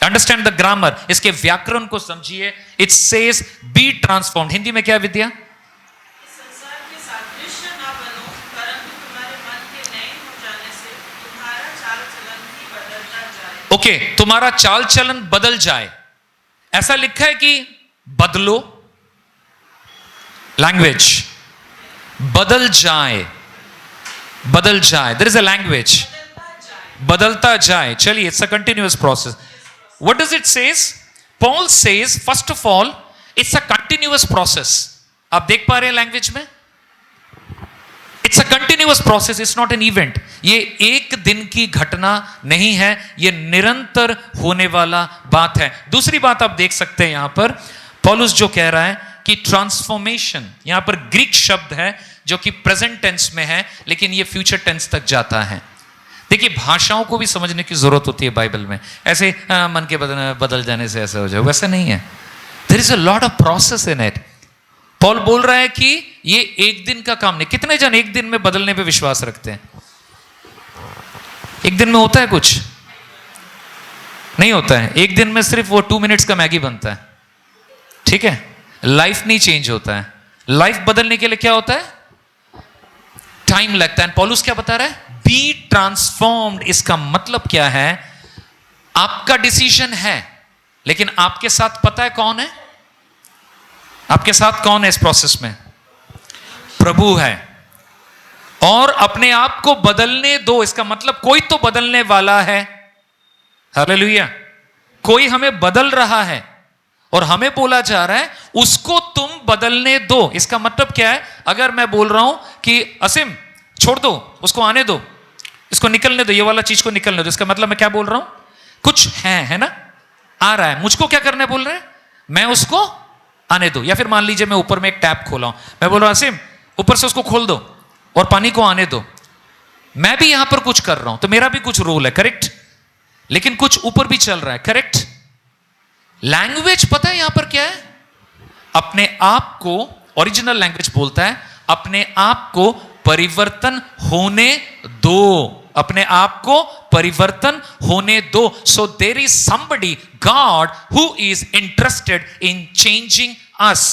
Understand the grammar, इसके व्याकरण को समझिए। It says be transformed. Hindi में क्या विद्या? संसार के सादृश्य ना बनो, परंतु तुम्हारे मन के नए हो जाने से तुम्हारा चाल चलन भी बदलता जाए। ओके, तुम्हारा चाल चलन बदल जाए। ऐसा लिखा है कि बदलो, लैंग्वेज बदल जाए, बदल जाए, देयर इज अ लैंग्वेज, बदलता जाए। चलिए, it's a continuous process. What does it says? Paul says first of all it's a continuous process. आप देख पा रहे हैं लैंग्वेज में, it's a continuous process, it's not an event. ये एक दिन की घटना नहीं है, ये निरंतर होने वाला बात है। दूसरी बात आप देख सकते हैं यहां पर पौलुस जो कह रहा है कि ट्रांसफॉर्मेशन, यहां पर ग्रीक शब्द है जो कि प्रेजेंट टेंस में है, लेकिन ये फ्यूचर टेंस तक जाता है। देखिए, भाषाओं को भी समझने की जरूरत होती है बाइबल में। ऐसे मन के बदल जाने से ऐसा हो जाए, वैसा नहीं है। There is a lot of process in it. Paul बोल रहा है कि ये एक दिन का काम नहीं। कितने जन एक दिन में बदलने पे विश्वास रखते हैं? एक दिन में होता है कुछ? नहीं होता है। एक दिन में सिर्फ वो 2 मिनट्स का मैगी बनता है, ठीक है। लाइफ नहीं चेंज होता है। लाइफ बदलने के लिए क्या होता है? टाइम लगता है। पॉलुस क्या बता रहा है? Be transformed. इसका मतलब क्या है? आपका डिसीजन है, लेकिन आपके साथ पता है कौन है? आपके साथ कौन है इस प्रोसेस में? प्रभु है। और अपने आप को बदलने दो। इसका मतलब कोई तो बदलने वाला है। हालेलुया। कोई हमें बदल रहा है और हमें बोला जा रहा है उसको तुम बदलने दो। इसका मतलब क्या है? अगर मैं बोल रहा हूं कि असीम छोड़ दो, उसको आने दो, इसको निकलने दो, ये वाला चीज को निकलने दो, इसका मतलब मैं क्या बोल रहा हूं? कुछ है ना, आ रहा है, मुझको क्या करना बोल रहे हैं? मैं उसको आने दो। या फिर मान लीजिए मैं ऊपर में एक टैप खोला हूं, मैं बोल रहा हूं असीम ऊपर से उसको खोल दो और पानी को आने दो। मैं भी यहां पर कुछ कर रहा हूं, तो मेरा भी कुछ रोल है, करेक्ट। लेकिन कुछ ऊपर भी चल रहा है, करेक्ट। लैंग्वेज पता है यहां पर क्या है? अपने आप को, ओरिजिनल लैंग्वेज बोलता है अपने आप को परिवर्तन होने दो, अपने आप को परिवर्तन होने दो। So there is somebody, God, who is interested in changing us.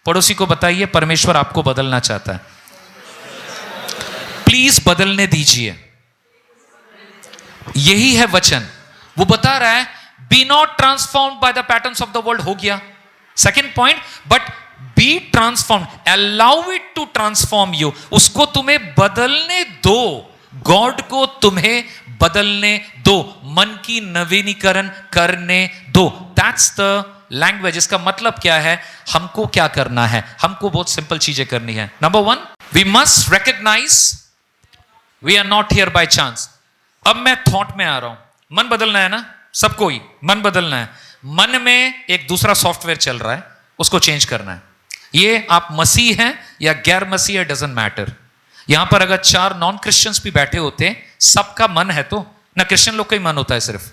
पड़ोसी को बताइए, परमेश्वर आपको बदलना चाहता है। प्लीज बदलने दीजिए। यही है वचन। वो बता रहा है be not transformed by the patterns of the world. हो गया second point. But be transformed, allow it to transform you. उसको तुम्हें बदलने दो, गॉड को तुम्हें बदलने दो, मन की नवीनीकरण करने दो। That's the language. इसका मतलब क्या है? हमको क्या करना है? हमको बहुत सिंपल चीजें करनी है। Number 1, we must recognise we are not here by chance. अब मैं थॉट में आ रहा हूं, मन बदलना है ना, सबको ही मन बदलना है। मन में एक दूसरा सॉफ्टवेयर चल रहा है, उसको चेंज करना है। ये आप मसीह हैं या गैर मसीह है, डजंट मैटर। यहां पर अगर 4 नॉन क्रिश्चियंस भी बैठे होते हैं, सबका मन है तो ना, क्रिश्चियन लोग का ही मन होता है सिर्फ,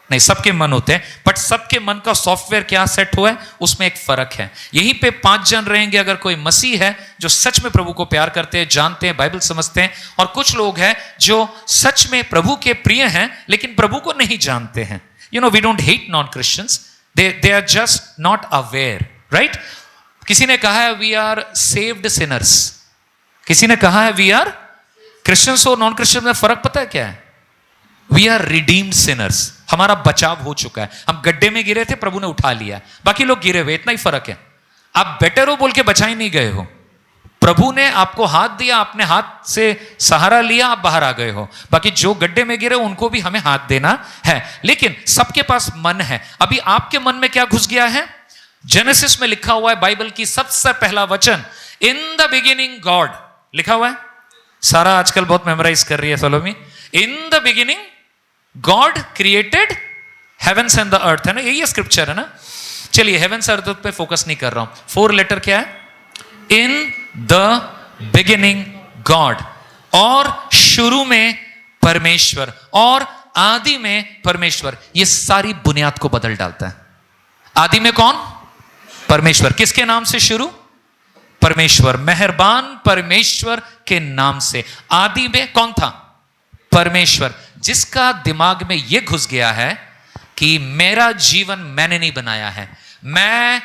नहीं सबके मन होते हैं, बट सबके मन का सॉफ्टवेयर क्या सेट हुआ है, उसमें एक फर्क है। यहीं पे 5 जन रहेंगे। अगर कोई मसीह है जो सच में प्रभु को प्यार करते हैं, जानते हैं, बाइबल समझते हैं, और कुछ लोग हैं जो सच में प्रभु के प्रिय हैं लेकिन प्रभु को नहीं जानते हैं। You know, we don't hate non Christians, they are just not aware, right. किसी ने कहा है वी आर सेव्ड सिनर्स, किसी ने कहा है वी आर क्रिश्चियंस और नॉन क्रिश्चियन में फर्क पता है क्या है? We are redeemed sinners. हमारा बचाव हो चुका है। हम गड्ढे में गिरे थे, प्रभु ने उठा लिया, बाकी लोग गिरे हुए, इतना ही फर्क है। आप बेटर हो बोल के बचा ही नहीं गए हो, प्रभु ने आपको हाथ दिया, आपने हाथ से सहारा लिया, आप बाहर आ गए हो। बाकी जो गड्ढे में गिरे उनको भी हमें हाथ देना है। लेकिन सबके पास मन है। अभी आपके मन में क्या घुस गया है? जेनेसिस में लिखा हुआ है, बाइबल की सबसे पहला वचन, इन द बिगिनिंग गॉड लिखा हुआ है। सारा आजकल बहुत मेमोराइज कर रही है Salome. In the beginning God created heavens and the earth, है ना, यही स्क्रिप्चर है ना। चलिए, हेवेंस अर्थ पे फोकस नहीं कर रहा हूं। 4 लेटर क्या है? इन द बिगिनिंग गॉड, और शुरू में परमेश्वर, और आदि में परमेश्वर। ये सारी बुनियाद को बदल डालता है। आदि में कौन? परमेश्वर। किसके नाम से शुरू? परमेश्वर, मेहरबान परमेश्वर के नाम से। आदि में कौन था? परमेश्वर। जिसका दिमाग में यह घुस गया है कि मेरा जीवन मैंने नहीं बनाया है, मैं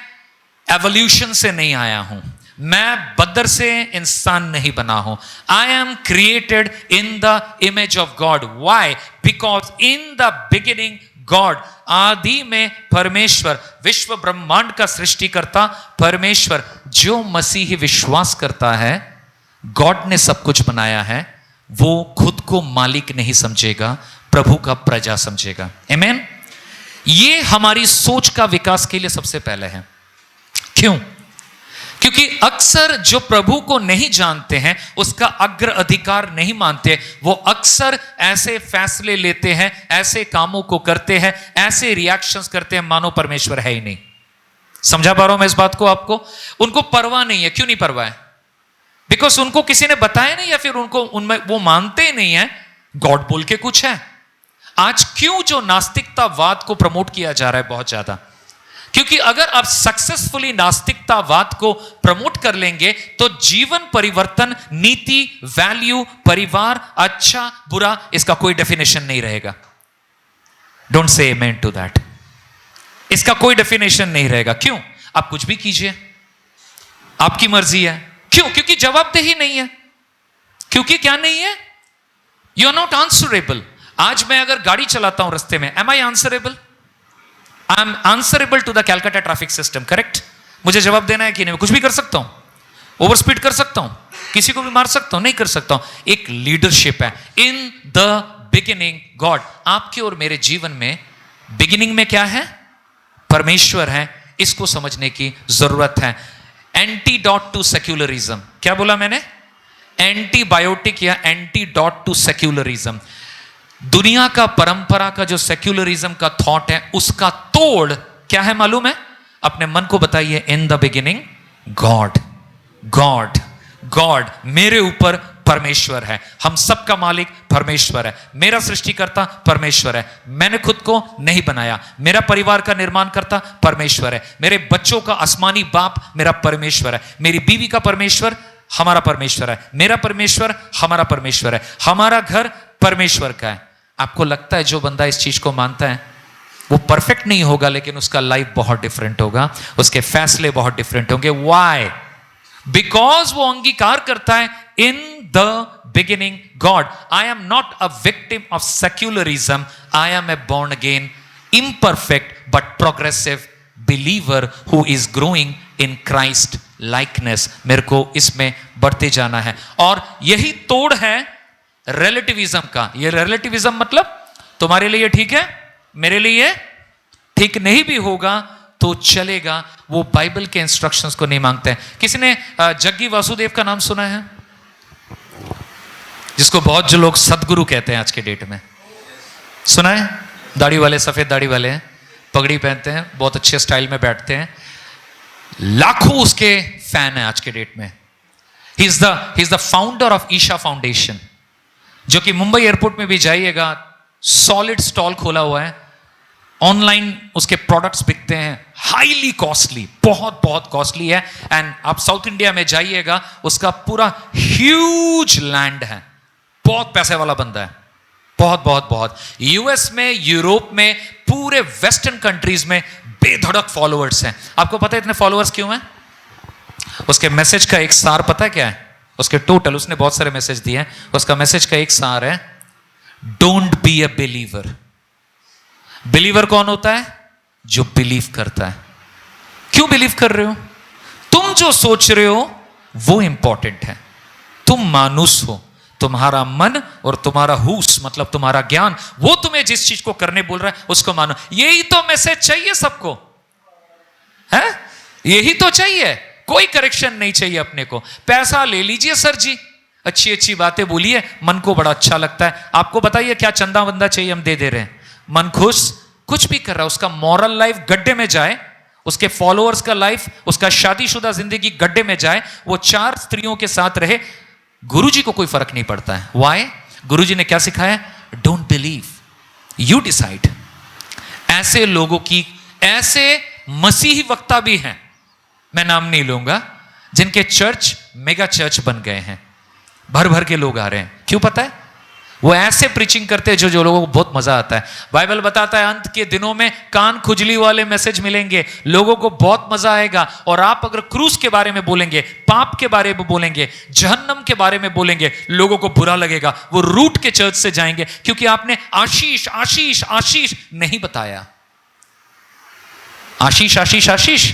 एवोल्यूशन से नहीं आया हूं, मैं बदर से इंसान नहीं बना हूं, I am created in the image of God. Why? Because in the beginning God, आदि में परमेश्वर, विश्व ब्रह्मांड का सृष्टिकर्ता परमेश्वर। जो मसीही विश्वास करता है गॉड ने सब कुछ बनाया है, वो खुद को मालिक नहीं समझेगा, प्रभु का प्रजा समझेगा। आमीन। ये हमारी सोच का विकास के लिए सबसे पहले है। क्यों? क्योंकि अक्सर जो प्रभु को नहीं जानते हैं, उसका अग्र अधिकार नहीं मानते, वो अक्सर ऐसे फैसले लेते हैं, ऐसे कामों को करते हैं, ऐसे रिएक्शंस करते हैं मानो परमेश्वर है ही नहीं। समझा पा रहा हूं मैं इस बात को आपको? उनको परवाह नहीं है। क्यों नहीं परवाह है? बिकॉज उनको किसी ने बताया नहीं, या फिर उनको उनमें वो मानते ही नहीं है गॉड बोल के कुछ है। आज क्यों जो नास्तिकतावाद को प्रमोट किया जा रहा है बहुत ज्यादा? क्योंकि अगर आप सक्सेसफुली नास्तिकतावाद को प्रमोट कर लेंगे तो जीवन परिवर्तन, नीति, वैल्यू, परिवार, अच्छा बुरा, इसका कोई डेफिनेशन नहीं रहेगा। Don't say amen to that. इसका कोई डेफिनेशन नहीं रहेगा। क्यों? आप कुछ भी कीजिए, आपकी मर्जी है। क्यों? क्योंकि जवाबदेही नहीं है। क्योंकि क्या नहीं है? You are not answerable. आज मैं अगर गाड़ी चलाता हूं रास्ते में, am I answerable? I am answerable to the Calcutta traffic system, correct? मुझे जवाब देना है कि नहीं? कुछ भी कर सकता हूं, ओवर स्पीड कर सकता हूं, किसी को भी मार सकता हूं? नहीं कर सकता हूं। एक लीडरशिप है। In the beginning God. आपके और मेरे जीवन में बिगिनिंग में क्या है? परमेश्वर है। इसको समझने की जरूरत है। Antidote to secularism. क्या बोला मैंने? एंटीबायोटिक या एंटीडॉट टू सेक्युलरिज्म। दुनिया का, परंपरा का जो सेक्युलरिज्म का थॉट है, उसका तोड़ क्या है मालूम है? अपने मन को बताइए। इन the beginning God, God, God. मेरे ऊपर परमेश्वर है। हम सबका मालिक परमेश्वर है। मेरा सृष्टिकर्ता परमेश्वर है। मैंने खुद को नहीं बनाया। मेरा परिवार का निर्माण करता परमेश्वर है। मेरे बच्चों का आसमानी बाप मेरा परमेश्वर है। मेरी बीवी का परमेश्वर हमारा परमेश्वर है। मेरा परमेश्वर हमारा परमेश्वर है। हमारा घर परमेश्वर का है। आपको लगता है जो बंदा इस चीज को मानता है वो परफेक्ट नहीं होगा, लेकिन उसका लाइफ बहुत डिफरेंट होगा, उसके फैसले बहुत डिफरेंट होंगे। व्हाई? बिकॉज वो अंगीकार करता है in the beginning God. I am not a victim of secularism, I am a born again, imperfect but progressive believer who is growing in Christ likeness। मेरे को इसमें बढ़ते जाना है। और यही तोड़ है रिलेटिविज्म का। ये रिलेटिविज्म मतलब तुम्हारे लिए ठीक है, मेरे लिए ठीक नहीं भी होगा तो चलेगा। वो बाइबल के इंस्ट्रक्शंस को नहीं मांगते हैं। किसी ने जग्गी वासुदेव का नाम सुना है? जिसको बहुत जो लोग सदगुरु कहते हैं आज के डेट में, सुना है? दाढ़ी वाले, सफेद दाढ़ी वाले हैं, पगड़ी पहनते हैं, बहुत अच्छे स्टाइल में बैठते हैं, लाखों उसके फैन है आज के डेट में। He is the founder of Isha Foundation, जो कि मुंबई एयरपोर्ट में भी जाइएगा, सॉलिड स्टॉल खोला हुआ है। ऑनलाइन उसके प्रोडक्ट्स बिकते हैं, हाईली कॉस्टली, बहुत बहुत कॉस्टली है। एंड आप साउथ इंडिया में जाइएगा, उसका पूरा ह्यूज लैंड है, बहुत पैसे वाला बंदा है, बहुत बहुत बहुत। यूएस में, यूरोप में, पूरे वेस्टर्न कंट्रीज में बेधड़क फॉलोअर्स हैं। आपको पता है इतने फॉलोअर्स क्यों हैं? उसके मैसेज का एक सार पता है क्या है? उसके टोटल, उसने बहुत सारे मैसेज दिए हैं, उसका मैसेज का एक सार है, don't be a believer. Believer कौन होता है? जो बिलीव करता है। क्यों बिलीव कर रहे हो? तुम जो सोच रहे हो वो इंपॉर्टेंट है। तुम मानुस हो, तुम्हारा मन और तुम्हारा हुस मतलब तुम्हारा ज्ञान, वो तुम्हें जिस चीज को करने बोल रहा है उसको मानो। यही तो मैसेज चाहिए सबको, है? यही तो चाहिए, कोई करेक्शन नहीं चाहिए अपने को। पैसा ले लीजिए सर जी, अच्छी अच्छी बातें बोलिए, मन को बड़ा अच्छा लगता है। आपको बताइए क्या चंदा वंदा चाहिए, हम दे दे रहे हैं। मन खुश, कुछ भी कर रहा है, उसका मॉरल लाइफ गड्ढे में जाए, उसके फॉलोअर्स का लाइफ, उसका शादीशुदा जिंदगी गड्ढे में जाए, वो 4 स्त्रियों के साथ रहे, गुरुजी को कोई फर्क नहीं पड़ता है। व्हाई? गुरुजी ने क्या सिखाया? Don't believe, you decide. ऐसे लोगों की, ऐसे मसीही वक्ता भी हैं, मैं नाम नहीं लूंगा, जिनके चर्च मेगा चर्च बन गए हैं, भर भर के लोग आ रहे हैं। क्यों पता है? वो ऐसे प्रीचिंग करते हैं जो लोगों को बहुत मजा आता है। बाइबल बताता है अंत के दिनों में कान खुजली वाले मैसेज मिलेंगे, लोगों को बहुत मजा आएगा। और आप अगर क्रूस के बारे में बोलेंगे, पाप के बारे में बोलेंगे, जहन्नम के बारे में बोलेंगे, लोगों को बुरा लगेगा, वो रूट के चर्च से जाएंगे, क्योंकि आपने आशीष आशीष आशीष नहीं बताया। आशीष आशीष आशीष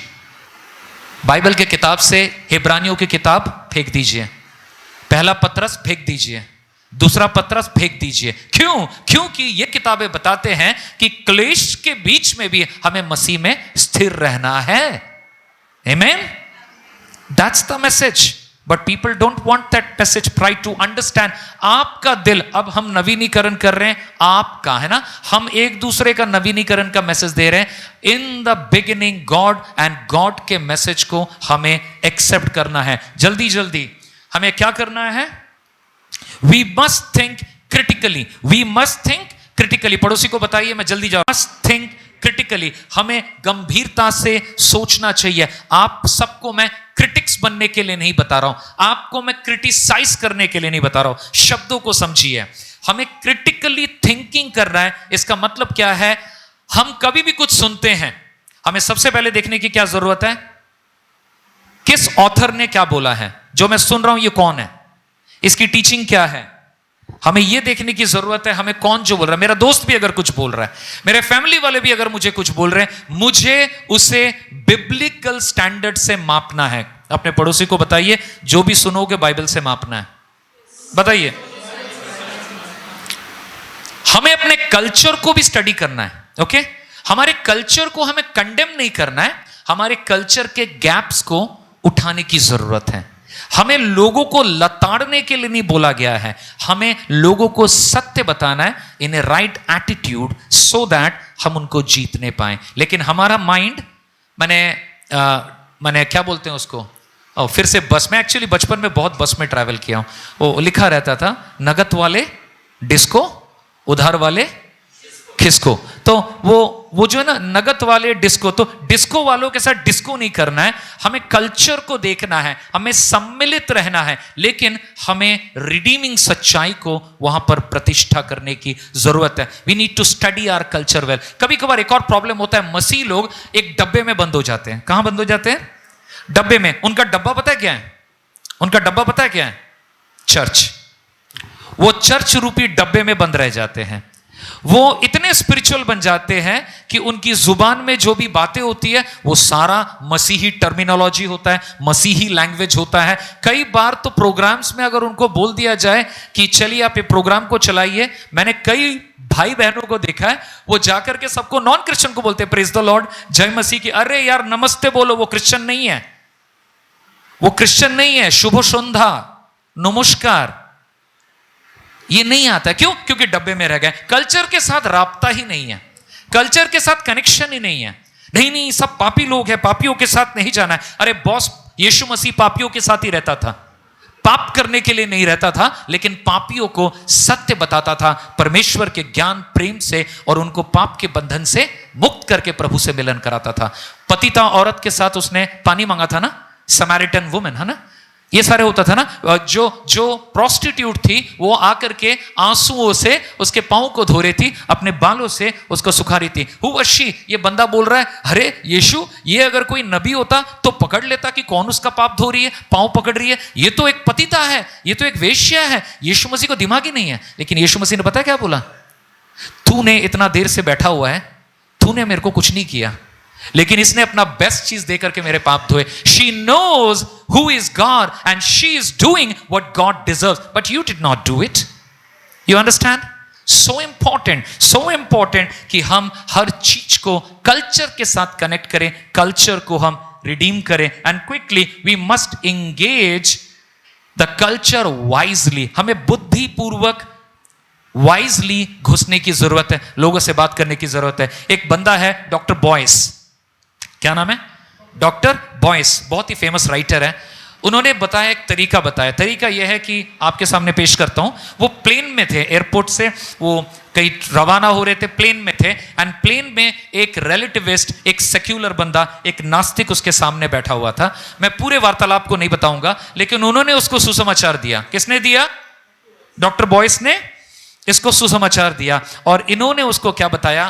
बाइबल के किताब से इब्रानियों की किताब फेंक दीजिए, पहला पत्रस फेंक दीजिए, दूसरा पत्रस फेंक दीजिए। क्यों? क्योंकि ये किताबें बताते हैं कि क्लेश के बीच में भी हमें मसीह में स्थिर रहना है। आमीन। That's the message, but people don't want that message. Try to understand. आपका दिल, अब हम नवीनीकरण कर रहे हैं, आपका है ना, हम एक दूसरे का नवीनीकरण का मैसेज दे रहे हैं। इन the beginning God, and God के मैसेज को हमें एक्सेप्ट करना है। जल्दी जल्दी हमें क्या करना है? We must think critically. We must think critically. पड़ोसी को बताइए, मैं जल्दी जाऊँ। Must think critically. हमें गंभीरता से सोचना चाहिए। आप सबको मैं क्रिटिक्स बनने के लिए नहीं बता रहा हूं, आपको मैं क्रिटिसाइज करने के लिए नहीं बता रहा हूं। शब्दों को समझिए। हमें क्रिटिकली थिंकिंग करना है। इसका मतलब क्या है? हम कभी भी कुछ सुनते हैं, हमें सबसे पहले देखने की क्या जरूरत है? किस ऑथर ने क्या बोला है? जो मैं सुन रहा हूं ये कौन है? इसकी टीचिंग क्या है? हमें यह देखने की जरूरत है हमें कौन जो बोल रहा है। मेरा दोस्त भी अगर कुछ बोल रहा है, मेरे फैमिली वाले भी अगर मुझे कुछ बोल रहे हैं, मुझे उसे बिब्लिकल स्टैंडर्ड से मापना है। अपने पड़ोसी को बताइए, जो भी सुनोगे बाइबल से मापना है। बताइए। हमें अपने कल्चर को भी स्टडी करना है। ओके, हमारे कल्चर को हमें कंडेम नहीं करना है, हमारे कल्चर के गैप्स को उठाने की जरूरत है। हमें लोगों को लताड़ने के लिए नहीं बोला गया है, हमें लोगों को सत्य बताना है इन ए राइट एटीट्यूड, सो दैट हम उनको जीतने पाए। लेकिन हमारा माइंड, मैंने क्या बोलते हैं उसको, फिर से बस में, एक्चुअली बचपन में बहुत बस में ट्रैवल किया हूं, वो लिखा रहता था नगद वाले डिस्को, उधार वाले खिसको। तो वो जो है ना, नगद वाले डिस्को, तो डिस्को वालों के साथ डिस्को नहीं करना है, हमें कल्चर को देखना है, हमें सम्मिलित रहना है, लेकिन हमें रिडीमिंग सच्चाई को वहां पर प्रतिष्ठा करने की जरूरत है। We need to study our culture well. कभी कभार एक और प्रॉब्लम होता है, मसीह लोग एक डब्बे में बंद हो जाते हैं। कहां बंद हो जाते हैं? डब्बे में। उनका डब्बा पता है क्या है? उनका डब्बा पता है क्या है? चर्च। वो चर्च रूपी डब्बे में बंद रह जाते हैं। वो इतने स्पिरिचुअल बन जाते हैं कि उनकी जुबान में जो भी बातें होती है वो सारा मसीही टर्मिनोलॉजी होता है, मसीही लैंग्वेज होता है। कई बार तो प्रोग्राम्स में अगर उनको बोल दिया जाए कि चलिए आप ये प्रोग्राम को चलाइए, मैंने कई भाई बहनों को देखा है, वो जाकर के सबको, नॉन क्रिश्चियन को बोलते हैं प्रेज द लॉर्ड, जय मसीह की। अरे यार नमस्ते बोलो, वो क्रिश्चियन नहीं है, वो क्रिश्चियन नहीं है। शुभ संध्या, नमस्कार, ये नहीं आता। क्यों? क्योंकि डब्बे में रह गए। कल्चर के साथ राब्ता ही नहीं है, कल्चर के साथ कनेक्शन ही नहीं है। नहीं सब पापी लोग हैं, पापियों के साथ नहीं जाना है। अरे बॉस, यीशु मसीह पापियों के साथ ही रहता था, पाप करने के लिए नहीं रहता था, लेकिन पापियों को सत्य बताता था परमेश्वर के ज्ञान प्रेम से, और उनको पाप के बंधन से मुक्त करके प्रभु से मिलन कराता था। पतिता औरत के साथ उसने पानी मांगा था ना, समैरिटन वुमन, है ना, ये सारे होता था ना। जो प्रोस्टिट्यूट थी वो आकर के आंसुओं से उसके पांव को धो रही थी, अपने बालों से उसको सुखा रही थी। Who was she? ये बंदा बोल रहा है, अरे यीशु, ये अगर कोई नबी होता तो पकड़ लेता कि कौन उसका पाप धो रही है, पांव पकड़ रही है। ये तो एक पतिता है, ये तो एक वेश्या है। यीशु मसीह को दिमाग ही नहीं है। लेकिन यीशु मसीह ने पता क्या बोला? तूने इतना देर से बैठा हुआ है, तूने मेरे को कुछ नहीं किया, लेकिन इसने अपना बेस्ट चीज देकर के मेरे पाप धोए। She knows who is God and she is doing what God deserves, but you did not do it. You understand? So important कि हम हर चीज को कल्चर के साथ कनेक्ट करें, कल्चर को हम रिडीम करें। And quickly we must engage the culture wisely. हमें बुद्धिपूर्वक वाइजली घुसने की जरूरत है, लोगों से बात करने की जरूरत है। एक बंदा है डॉक्टर बॉयस, क्या नाम है? डॉक्टर बॉयस, बहुत ही फेमस राइटर है। उन्होंने बताया, एक तरीका बताया। तरीका यह है कि आपके सामने पेश करता हूं। वो प्लेन में थे, एयरपोर्ट से वो कहीं रवाना हो रहे थे, प्लेन में थे, एंड प्लेन में एक रिलेटिविस्ट, एक सेक्युलर बंदा, एक नास्तिक उसके सामने बैठा हुआ था। मैं पूरे वार्तालाप को नहीं बताऊंगा, लेकिन उन्होंने उसको सुसमाचार दिया। किसने दिया? डॉक्टर बॉयस ने इसको सुसमाचार दिया और इन्होंने उसको क्या बताया,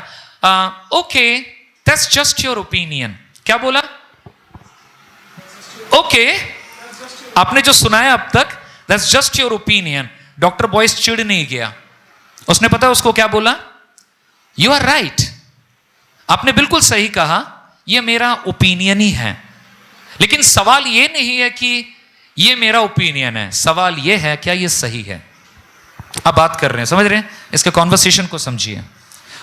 okay that's just your opinion. क्या बोला? ओके आपने जो सुनाया अब तक, that's just your opinion. Doctor Boyce चिढ़ नहीं गया, उसने पता उसको क्या बोला, यू आर राइट, आपने बिल्कुल सही कहा, यह मेरा ओपिनियन ही है। लेकिन सवाल यह नहीं है कि यह मेरा ओपिनियन है, सवाल यह है क्या यह सही है। अब बात कर रहे हैं, समझ रहे हैं, इसके कॉन्वर्सेशन को समझिए।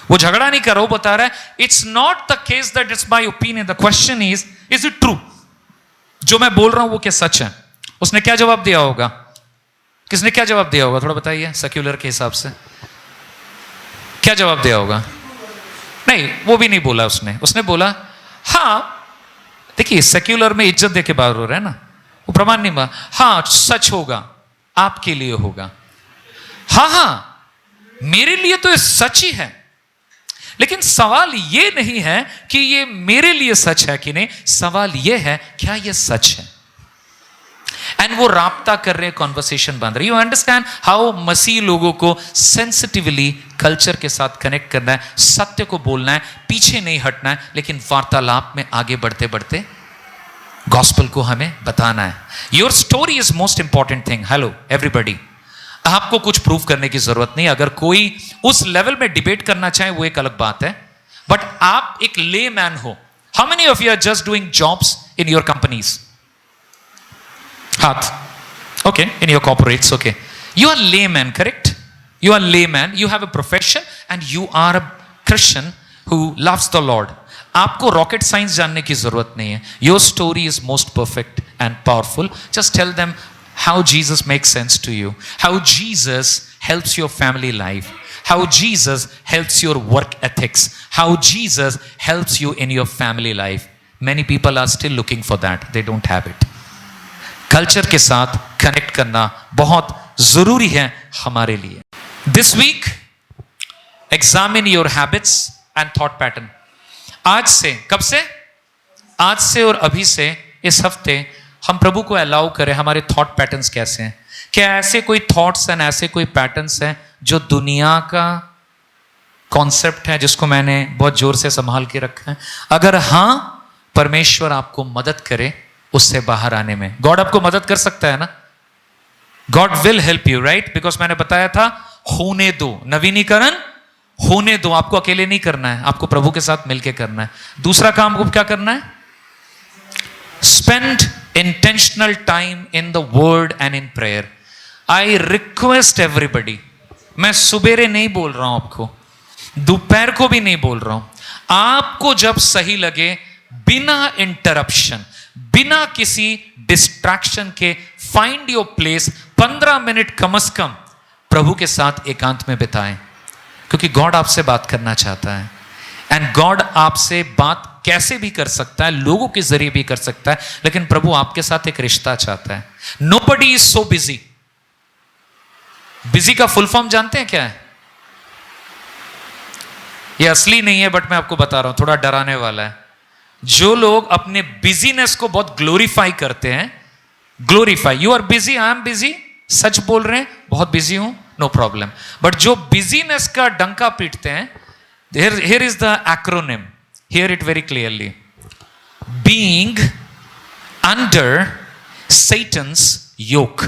वो झगड़ा नहीं कर रहा, वो बता रहा है it's not the case that it's my opinion, the question is it true, जो मैं बोल रहा हूं वो क्या सच है। उसने क्या जवाब दिया होगा, किसने क्या जवाब दिया होगा, थोड़ा बताइए सेक्युलर के हिसाब से क्या जवाब दिया होगा। नहीं वो भी नहीं बोला उसने बोला हां, देखिए सेक्युलर में इज्जत देके बात हो रहा है ना, वो प्रमाण नहीं बा, हां सच होगा, आपके लिए होगा, हां मेरे लिए तो ये सच ही है। लेकिन सवाल ये नहीं है कि ये मेरे लिए सच है कि नहीं, सवाल ये है क्या ये सच है। एंड वो राब्ता कर रहे हैं, कॉन्वर्सेशन बन रही है। यू अंडरस्टैंड हाउ मसीह लोगों को सेंसिटिवली कल्चर के साथ कनेक्ट करना है, सत्य को बोलना है, पीछे नहीं हटना है, लेकिन वार्तालाप में आगे बढ़ते बढ़ते गॉस्पेल को हमें बताना है। Your story is most important thing. Hello everybody, आपको कुछ प्रूव करने की जरूरत नहीं। अगर कोई उस लेवल में डिबेट करना चाहे वो एक अलग बात है, बट आप एक ले मैन हो। How many of you are just doing jobs in your companies? हाथ, okay, in your corporates, okay, you are lay man, correct, you are lay man, you have a profession and you are a Christian who loves the Lord. आपको rocket science जानने की जरूरत नहीं है। Your story is most perfect and powerful. Just tell them how Jesus makes sense to you, how Jesus helps your family life, how Jesus helps your work ethics, how Jesus helps you in your family life. Many people are still looking for that, they don't have it. Culture के साथ connect करना बहुत जरूरी है हमारे लिए। This week, examine your habits and thought pattern. आज से, कब से? आज से और अभी से, इस हफ्ते हम प्रभु को अलाउ करें हमारे थॉट पैटर्न्स कैसे हैं। क्या ऐसे कोई थॉट्स एंड ऐसे कोई पैटर्न्स हैं जो दुनिया का कॉन्सेप्ट है जिसको मैंने बहुत जोर से संभाल के रखा है? अगर हां, परमेश्वर आपको मदद करे उससे बाहर आने में। गॉड आपको मदद कर सकता है ना, God will help you, right? Because मैंने बताया था होने दो, नवीनीकरण होने दो। आपको अकेले नहीं करना है, आपको प्रभु के साथ मिलकर करना है। दूसरा काम आपको क्या करना है? Spend intentional time in the word and in prayer. I request everybody, मैं सुबेरे नहीं बोल रहा हूं आपको, दोपहर को भी नहीं बोल रहा हूं, आपको जब सही लगे, बिना इंटरप्शन, बिना किसी डिस्ट्रैक्शन के, फाइंड योर प्लेस, 15 मिनट कम से कम प्रभु के साथ एकांत में बिताएं, क्योंकि गॉड आपसे बात करना चाहता है। एंड गॉड आपसे बात कैसे भी कर सकता है, लोगों के जरिए भी कर सकता है, लेकिन प्रभु आपके साथ एक रिश्ता चाहता है। Nobody is so busy. Busy का फुल फॉर्म जानते हैं क्या है? ये असली नहीं है, बट मैं आपको बता रहा हूं, थोड़ा डराने वाला है। जो लोग अपने बिजीनेस को बहुत ग्लोरीफाई करते हैं, glorify, you are busy, I am busy, सच बोल रहे हैं, बहुत बिजी हूं, नो प्रॉब्लम। बट जो बिजीनेस का डंका पीटते हैं, here is the acronym, hear it very clearly, being under Satan's yoke,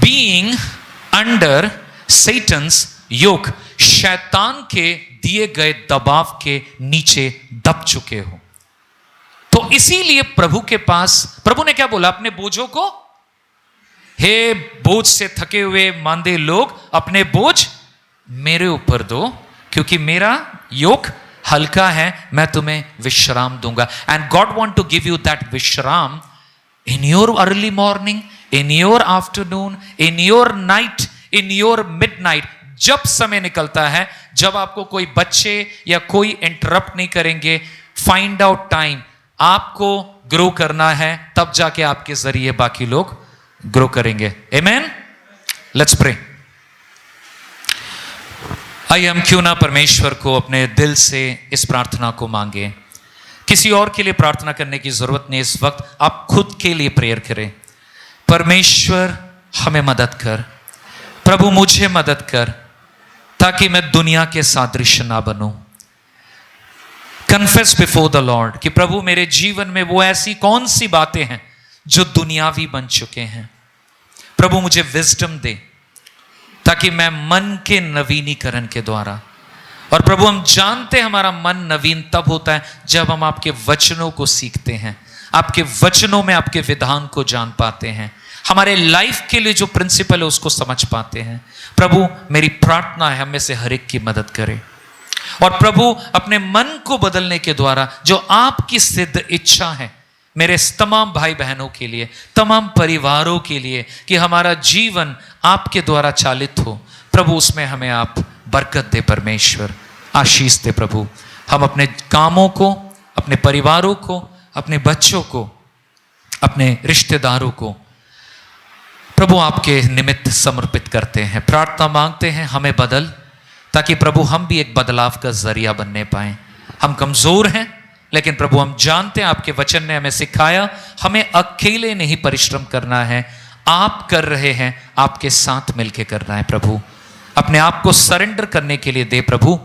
being under Satan's yoke, शैतान के दिए गए दबाव के नीचे दब चुके हो। तो इसीलिए प्रभु के पास, प्रभु ने क्या बोला अपने बोझों को, हे बोझ से थके हुए मांदे लोग, अपने बोझ मेरे ऊपर दो, क्योंकि मेरा योक हल्का है, मैं तुम्हें विश्राम दूंगा। And God want to give you that विश्राम in your early morning, in your afternoon, in your night, in your midnight. जब समय निकलता है, जब आपको कोई बच्चे या कोई इंटरप्ट नहीं करेंगे, फाइंड आउट टाइम, आपको ग्रो करना है, तब जाके आपके जरिए बाकी लोग ग्रो करेंगे। आमेन। Let's pray. आइए हम क्यों ना परमेश्वर को अपने दिल से इस प्रार्थना को मांगे। किसी और के लिए प्रार्थना करने की जरूरत नहीं, इस वक्त आप खुद के लिए प्रेयर करें। परमेश्वर हमें मदद कर, प्रभु मुझे मदद कर ताकि मैं दुनिया के सादृश्य ना बनूं। कन्फेस बिफोर द लॉर्ड कि प्रभु मेरे जीवन में वो ऐसी कौन सी बातें हैं जो दुनियावी बन चुके हैं। प्रभु मुझे विजडम दे ताकि मैं मन के नवीनीकरण के द्वारा, और प्रभु हम जानते हैं हमारा मन नवीन तब होता है जब हम आपके वचनों को सीखते हैं, आपके वचनों में आपके विधान को जान पाते हैं, हमारे लाइफ के लिए जो प्रिंसिपल है उसको समझ पाते हैं। प्रभु मेरी प्रार्थना है हम में से हर एक की मदद करे, और प्रभु अपने मन को बदलने के द्वारा जो आपकी सिद्ध इच्छा है मेरे तमाम भाई बहनों के लिए, तमाम परिवारों के लिए, कि हमारा जीवन आपके द्वारा चालित हो। प्रभु उसमें हमें आप बरकत दे परमेश्वर, आशीष दे प्रभु। हम अपने कामों को, अपने परिवारों को, अपने बच्चों को, अपने रिश्तेदारों को प्रभु आपके निमित्त समर्पित करते हैं। प्रार्थना मांगते हैं हमें बदल, ताकि प्रभु हम भी एक बदलाव का जरिया बनने पाएं। हम कमजोर हैं, लेकिन प्रभु हम जानते हैं आपके वचन ने हमें सिखाया हमें अकेले नहीं परिश्रम करना है, आप कर रहे हैं, आपके साथ मिलके करना है। प्रभु अपने आप को सरेंडर करने के लिए दे प्रभु,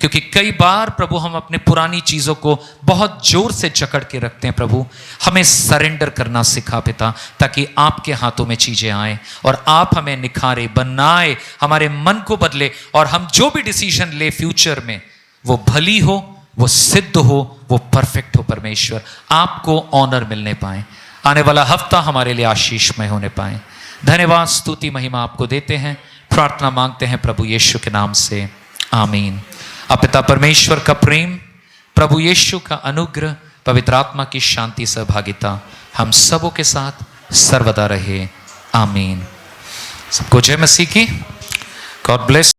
क्योंकि कई बार प्रभु हम अपने पुरानी चीजों को बहुत जोर से जकड़ के रखते हैं। प्रभु हमें सरेंडर करना सिखा पिता, ताकि आपके हाथों में चीजें आए और आप हमें निखारे, बनाए, हमारे मन को बदले, और हम जो भी डिसीजन ले फ्यूचर में वो भली हो, वो सिद्ध हो, वो परफेक्ट हो। परमेश्वर आपको ऑनर मिलने पाए, आने वाला हफ्ता हमारे लिए आशीषमय होने पाए। धन्यवाद, स्तुति, महिमा आपको देते हैं। प्रार्थना मांगते हैं प्रभु यीशु के नाम से, आमीन। अब पिता परमेश्वर का प्रेम, प्रभु यीशु का अनुग्रह, पवित्र आत्मा की शांति, सहभागिता हम सबों के साथ सर्वदा रहे, आमीन। सबको जय मसीह की। God bless.